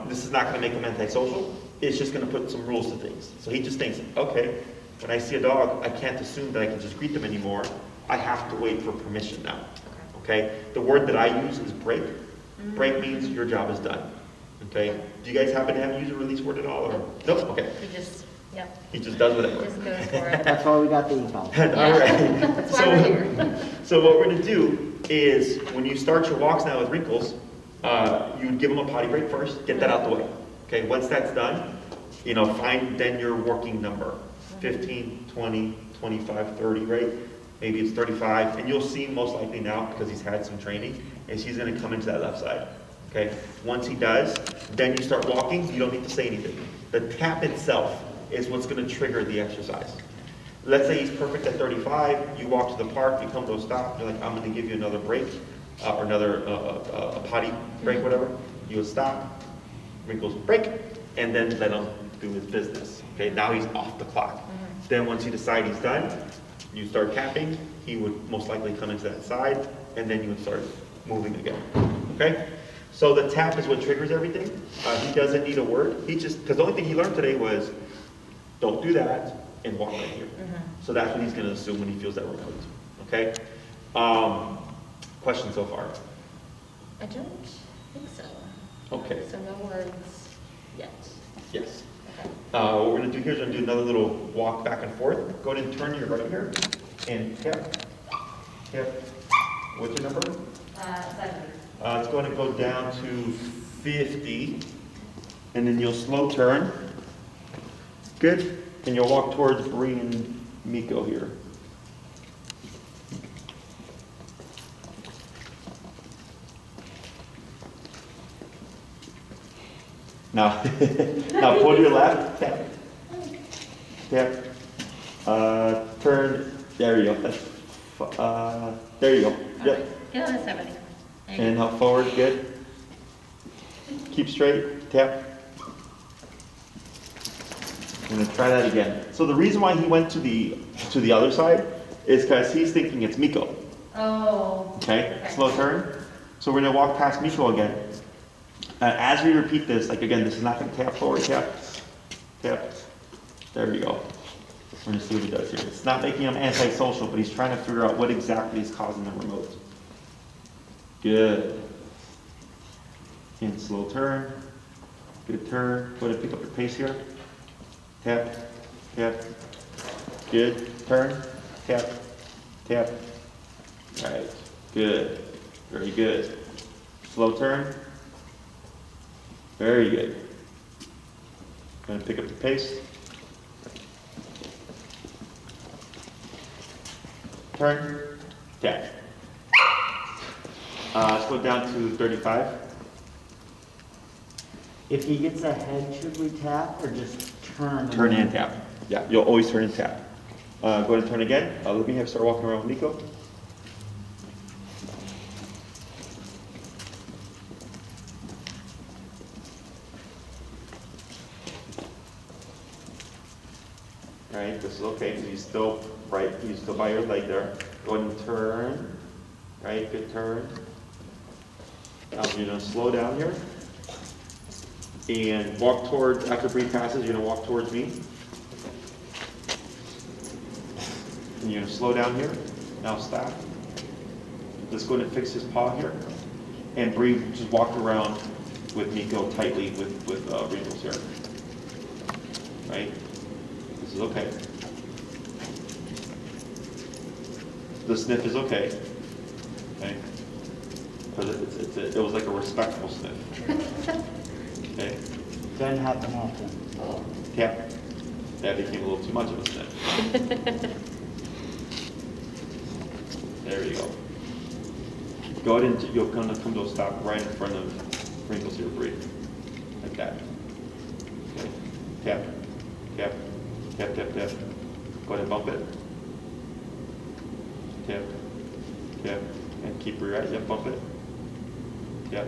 S1: this is not going to make him antisocial. It's just going to put some rules to things. So he just thinks, okay, when I see a dog, I can't assume that I can just greet them anymore. I have to wait for permission now. Okay? The word that I use is break. Break means your job is done. Okay? Do you guys happen to have used a release word at all? Or nope? Okay. He just does whatever.
S3: Just goes for it.
S2: That's why we got the email.
S1: All right.
S3: That's why we're here.
S1: So what we're going to do is when you start your walks now with Wrinkles, you would give him a potty break first, get that out the way. Okay, once that's done, find then your working number. 15, 20, 25, 30, right? Maybe it's 35, and you'll see most likely now, because he's had some training, is he's going to come into that left side. Okay, once he does, then you start walking, you don't need to say anything. The tap itself is what's going to trigger the exercise. Let's say he's perfect at 35, you walk to the park, you come to a stop, you're like, I'm going to give you another break, or another a potty break, whatever. You would stop, Wrinkles break, and then let him do his business. Okay, now he's off the clock. Then once you decide he's done, you start tapping, he would most likely come into that side, and then you would start moving again. Okay? So the tap is what triggers everything. He doesn't need a word. Because the only thing he learned today was, don't do that, and walk right here. So that's what he's going to assume when he feels that remote. Okay? Questions so far?
S3: I don't think so.
S1: Okay.
S3: So no words yet.
S1: Yes.
S3: Okay.
S1: What we're going to do here is we're going to do another little walk back and forth. Go ahead and turn your right here. And tap. Tap. What's your number?
S3: 70.
S1: It's going to go down to 50. And then you'll slow turn. Good. And you'll walk towards Bree and Miko here. Now, now pull to your left, tap, tap, turn, there you go, there you go, yep.
S3: Get on a 70.
S1: And up forward, good. Keep straight, tap. I'm gonna try that again. So the reason why he went to the other side is because he's thinking it's Miko.
S3: Oh.
S1: Okay, slow turn. So we're gonna walk past Miko again. As we repeat this, like again, this is not going to tap forward, tap, tap. There we go. We're going to see what he does here. It's not making him antisocial, but he's trying to figure out what exactly is causing the remote. Good. And slow turn. Good turn. Go ahead and pick up your pace here. Tap, tap. Good. Turn. Tap, tap. All right. Good. Very good. Slow turn. Very good. Going to pick up the pace. Turn. Tap. Let's go down to 35.
S2: If he gets ahead, should we tap or just turn?
S1: Turn and tap. Yeah, you'll always turn and tap. Go ahead and turn again. Let me start walking around with Nico. Right, this is okay, so he's still right, he's still by your leg there. Go ahead and turn, right, good turn. Now you're gonna slow down here and walk towards, after Bree passes, you're gonna walk towards me. And you're gonna slow down here, now stop. Let's go ahead and fix his paw here. And Bree just walk around with Miko tightly with Wrinkles here. Right? This is okay. The sniff is okay. Okay? Because it was like a respectful sniff. Okay?
S2: Doesn't happen often.
S1: Yeah. That became a little too much of a sniff. There you go. Go ahead and you'll come to a stop right in front of Wrinkles here, Bree. Like that. Okay. Tap. Tap. Tap, tap, tap. Go ahead and bump it. Tap. Tap. And keep her right. Yep, bump it. Yep.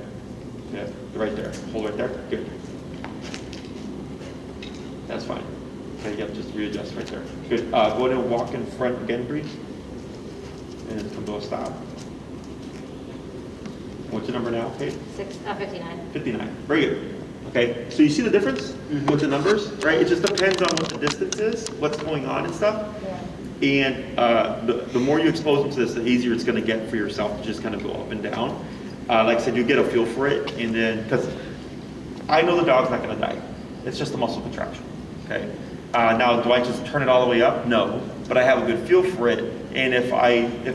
S1: Yep. Right there. Hold right there. Good. That's fine. Okay, yep, just readjust right there. Good. Go ahead and walk in front again, breathe. And then come to a stop. What's your number now, Kate?
S3: 59.
S1: 59. Very good. Okay, so you see the difference with the numbers, right? It just depends on what the distance is, what's going on and stuff.
S3: Yeah.
S1: And the more you expose them to this, the easier it's going to get for yourself to just kind of go up and down. Like I said, you get a feel for it, and then, because I know the dog's not going to die. It's just a muscle contraction, okay? Now, do I just turn it all the way up? No, but I have a good feel for it. And if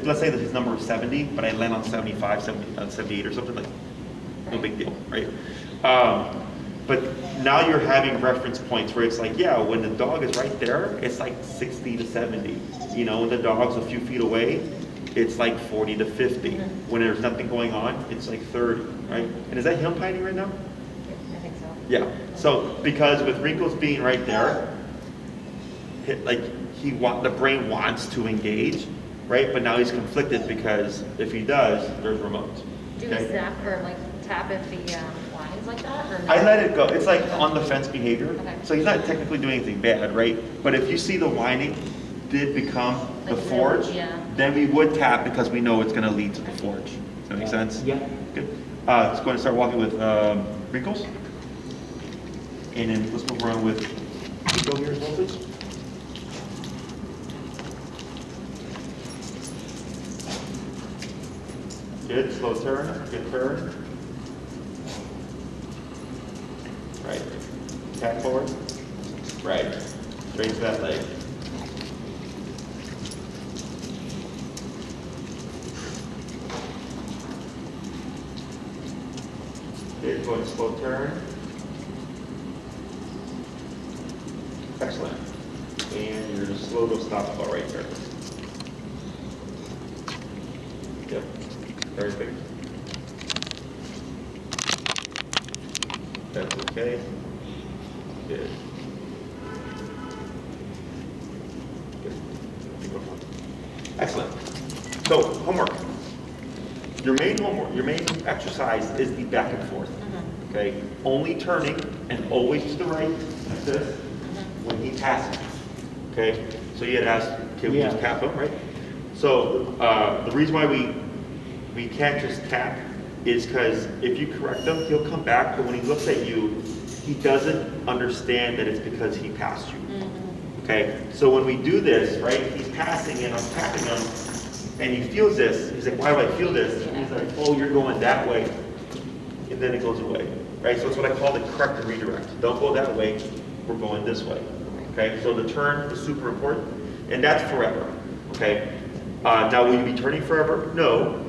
S1: let's say that his number is 70, but I land on 75, 78 or something, like, no big deal, right? But now you're having reference points where it's like, yeah, when the dog is right there, it's like 60 to 70. You know, when the dog's a few feet away, it's like 40 to 50. When there's nothing going on, it's like 30, right? And is that him pining right now?
S3: I think so.
S1: Yeah. So because with Wrinkles being right there, like the brain wants to engage, right? But now he's conflicted because if he does, there's remote.
S3: Do we zap or like tap if he whines like that, or no?
S1: I let it go. It's like on the fence behavior.
S3: Okay.
S1: So he's not technically doing anything bad, right? But if you see the whining did become the
S3: Like
S1: forge,
S3: yeah.
S1: then we would tap because we know it's going to lead to the forge. Does that make sense?
S2: Yeah.
S1: Good. Let's go ahead and start walking with Wrinkles. And then let's move around with Nico here as well, please. Good, slow turn, good turn. Right, tap forward. Right, straight to that leg. Good, go ahead and slow turn. Excellent. And you're just slow to stop about right there. Yep. Perfect. That's okay. Good. Good. Excellent. So, homework. Your main exercise is the back and forth. Okay? Only turning and always to the right, like this, when he passes. Okay? So you had asked, can we just tap him, right? So, the reason why we can't just tap is because if you correct him, he'll come back, but when he looks at you, he doesn't understand that it's because he passed you. Okay? So when we do this, right, he's passing and I'm tapping him, and he feels this. He's like, why do I feel this? And he's like, oh, you're going that way. And then it goes away. Right? So it's what I call the correct and redirect. Don't go that way, we're going this way. Okay? So the turn is super important, and that's forever. Okay? Now, will you be turning forever? No.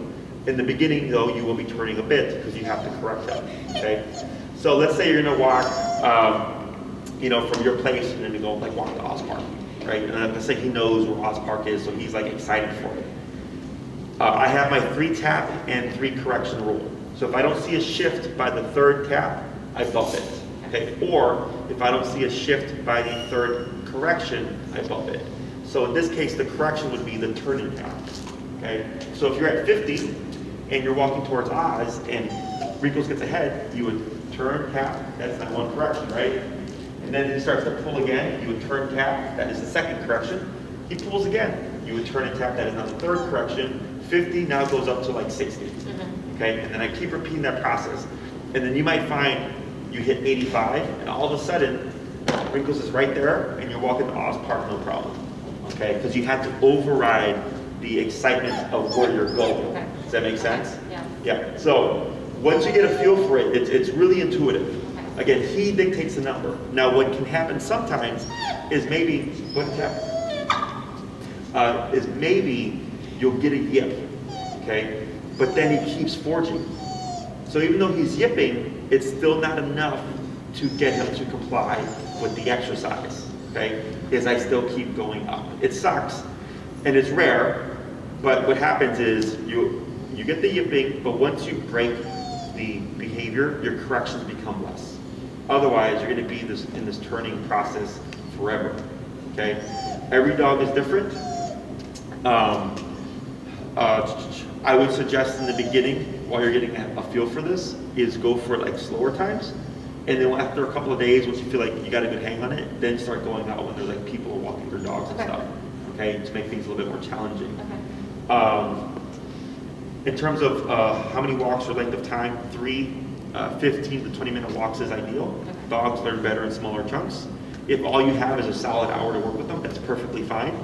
S1: In the beginning, though, you will be turning a bit because you have to correct him. Okay? So let's say you're going to walk, from your place and then you go like walk to Oz Park, right? And let's say he knows where Oz Park is, so he's like excited for it. I have my 3 tap and 3 correction rule. So if I don't see a shift by the 3rd tap, I bump it. Okay? Or if I don't see a shift by the 3rd correction, I bump it. So in this case, the correction would be the turning tap. Okay? So if you're at 50 and you're walking towards Oz and Wrinkles gets ahead, you would turn, tap, that's that 1 correction, right? And then he starts to pull again, you would turn, tap, that is the 2nd correction. He pulls again, you would turn and tap, that is now the 3rd correction. 50 now goes up to like 60. Okay? And then I keep repeating that process. And then you might find you hit 85 and all of a sudden Wrinkles is right there and you're walking to Oz Park, no problem. Okay? Because you had to override the excitement of where you're going.
S3: Okay.
S1: Does that make sense?
S3: Yeah.
S1: Yeah. So once you get a feel for it, it's really intuitive.
S3: Okay.
S1: Again, he dictates the number. Now, what can happen sometimes is maybe you'll get a yip, okay? But then he keeps forging. So even though he's yipping, it's still not enough to get him to comply with the exercise, okay? Because I still keep going up. It sucks, and it's rare, but what happens is you get the yipping, but once you break the behavior, your corrections become less. Otherwise, you're going to be in this turning process forever, okay? Every dog is different. I would suggest in the beginning, while you're getting a feel for this, is go for like slower times. And then after a couple of days, once you feel like you got a good hang on it, then start going out when there's like people walking their dogs and
S3: Okay.
S1: stuff. Okay, to make things a little bit more challenging.
S3: Okay.
S1: In terms of how many walks or length of time, 15 to 20 minute walks is ideal.
S3: Okay.
S1: Dogs learn better in smaller chunks. If all you have is a solid hour to work with them, that's perfectly fine.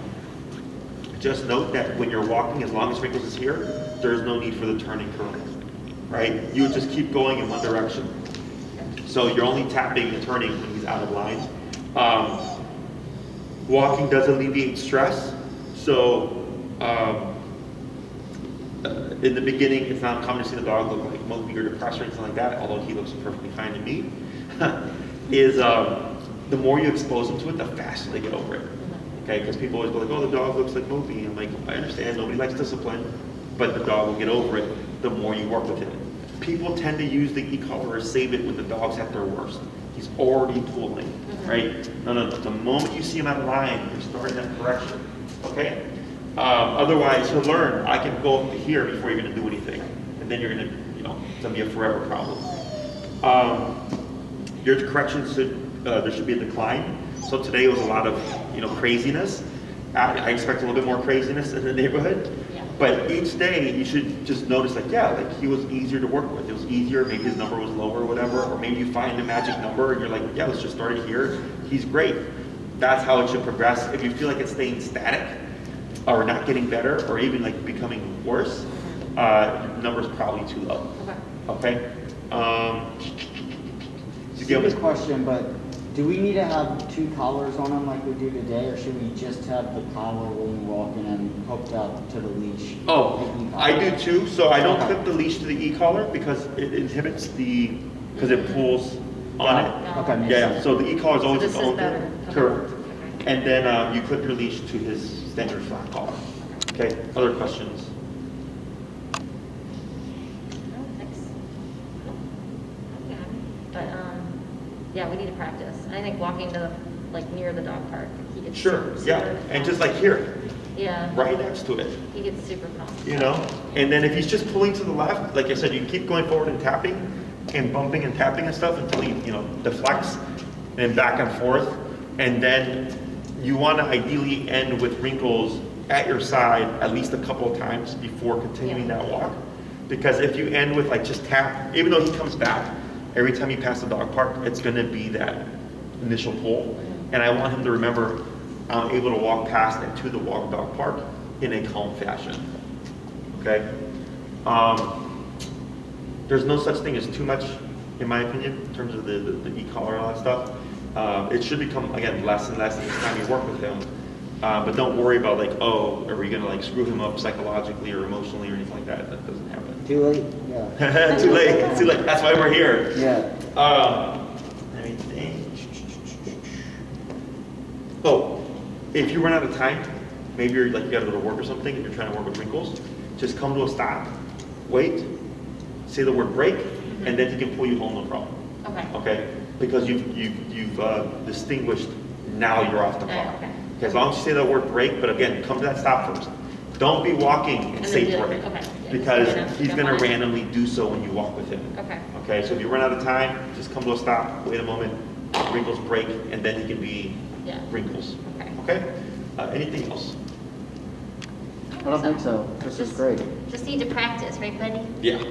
S1: Just note that when you're walking, as long as Wrinkles is here, there's no need for the turning currently, right? You would just keep going in one direction. So you're only tapping and turning when he's out of line. Walking does alleviate stress. So in the beginning, it's not common to see the dog look like mopey or depressed or anything like that, although he looks perfectly fine to me, is the more you expose them to it, the faster they get over it. Okay, because people always go like, oh, the dog looks like mopey. I'm like, I understand, nobody likes discipline, but the dog will get over it the more you work with it. People tend to use the e-collar or save it when the dog's at their worst. He's already pulling, right? No. The moment you see him out of line, you're starting that correction, okay? Otherwise, he'll learn, I can go up to here before you're gonna do anything. And then you're gonna, it's gonna be a forever problem. Your corrections there should be a decline. So today was a lot of, craziness. I expect a little bit more craziness in the neighborhood.
S3: Yeah.
S1: But each day you should just notice he was easier to work with. It was easier, maybe his number was lower or whatever, or maybe you find a magic number and you're like, yeah, let's just start it here. He's great. That's how it should progress. If you feel like it's staying static or not getting better or even like becoming worse, number's probably too low. Okay?
S2: Stupid question, but do we need to have two collars on them like we do today, or should we just have the collar when we walk in and hooked up to the leash?
S1: Oh,
S2: The e-collar?
S1: I do too. So I don't
S2: Okay.
S1: clip the leash to the e-collar because it inhibits because it pulls on it.
S2: Okay, makes
S1: Yeah,
S2: sense.
S1: so the e-collar is always
S3: this
S1: its
S3: is
S1: own
S3: better.
S1: thing. Correct. And then you clip your leash to his standard flat collar. Okay, other questions?
S3: No, thanks. Yeah, but yeah, we need to practice. I think walking to near the dog park, he gets
S1: Sure,
S3: super
S1: yeah.
S3: pumped.
S1: And just like here,
S3: Yeah.
S1: right next to it.
S3: He gets super pumped.
S1: And then if he's just pulling to the left, like I said, you keep going forward and tapping and bumping and tapping and stuff until he, deflects and back and forth. And then you want to ideally end with Wrinkles at your side at least a couple of times before continuing that walk. Because if you end with just tap, even though he comes back, every time you pass the dog park, it's going to be that initial pull. And I want him to remember I'm able to walk past and to the dog park in a calm fashion. Okay? There's no such thing as too much, in my opinion, in terms of the e-collar and all that stuff. It should become, again, less and less each time you work with him. But don't worry about are we gonna screw him up psychologically or emotionally or anything like that. That doesn't happen.
S2: Too late? Yeah.
S1: Too late. It's too late. That's why we're here.
S2: Yeah.
S1: Let me think. Oh, if you run out of time, maybe you got to go to work or something, and you're trying to work with Wrinkles, just come to a stop, wait, say the word break, and then he can pull you home, no problem.
S3: Okay.
S1: Okay? Because you've distinguished now you're off the clock.
S3: Okay.
S1: As long as you say the word break, but again, come to that stop first. Don't be walking and say break.
S3: Okay.
S1: Because
S3: Yeah,
S1: he's
S3: jump
S1: going
S3: on
S1: to
S3: it.
S1: randomly do so when you walk with him.
S3: Okay.
S1: Okay, so if you run out of time, just come to a stop, wait a moment, Wrinkles break, and then he can be
S3: Yeah.
S1: Wrinkles.
S3: Okay.
S1: Okay? Anything else?
S2: I don't think so. This is great.
S3: Just need to practice, right, buddy?
S1: Yeah.